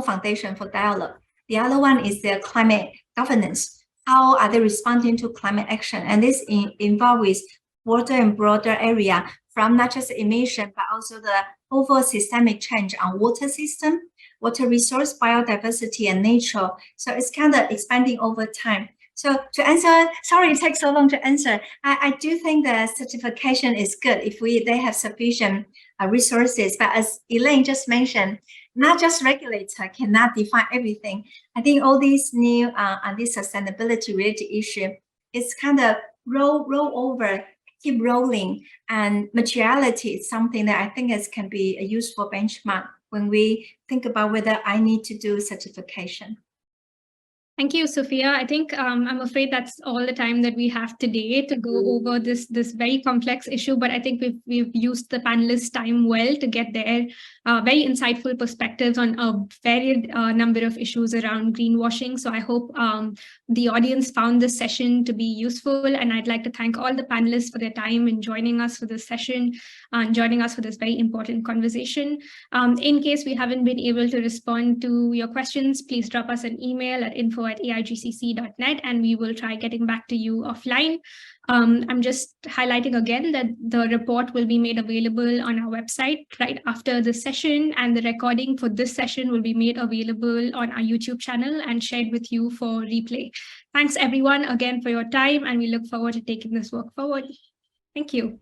foundation for dialogue. The other one is their climate governance. How are they responding to climate action? And this involves with broader and broader area, from not just emission, but also the overall systemic change on water system, water resource, biodiversity, and nature. So it's kind of expanding over time. So to answer, sorry it takes so long to answer. I do think the certification is good if they have sufficient resources. But as Elaine just mentioned, not just regulator cannot define everything. I think all these new on this sustainability related issue, it's kind of roll over, keep rolling, and materiality is something that I think can be a useful benchmark when we think about whether I need to do certification. Thank you, Sophia. I think I'm afraid that's all the time that we have today to go over this very complex issue, but I think we've used the panelists' time well to get their very insightful perspectives on a varied number of issues around greenwashing. So I hope the audience found this session to be useful, and I'd like to thank all the panelists for their time in joining us for this session and joining us for this very important conversation. In case we haven't been able to respond to your questions, please drop us an email at info@aigcc.net, and we will try getting back to you offline. I'm just highlighting again that the report will be made available on our website right after the session, and the recording for this session will be made available on our YouTube channel and shared with you for replay. Thanks everyone again for your time, and we look forward to taking this work forward. Thank you.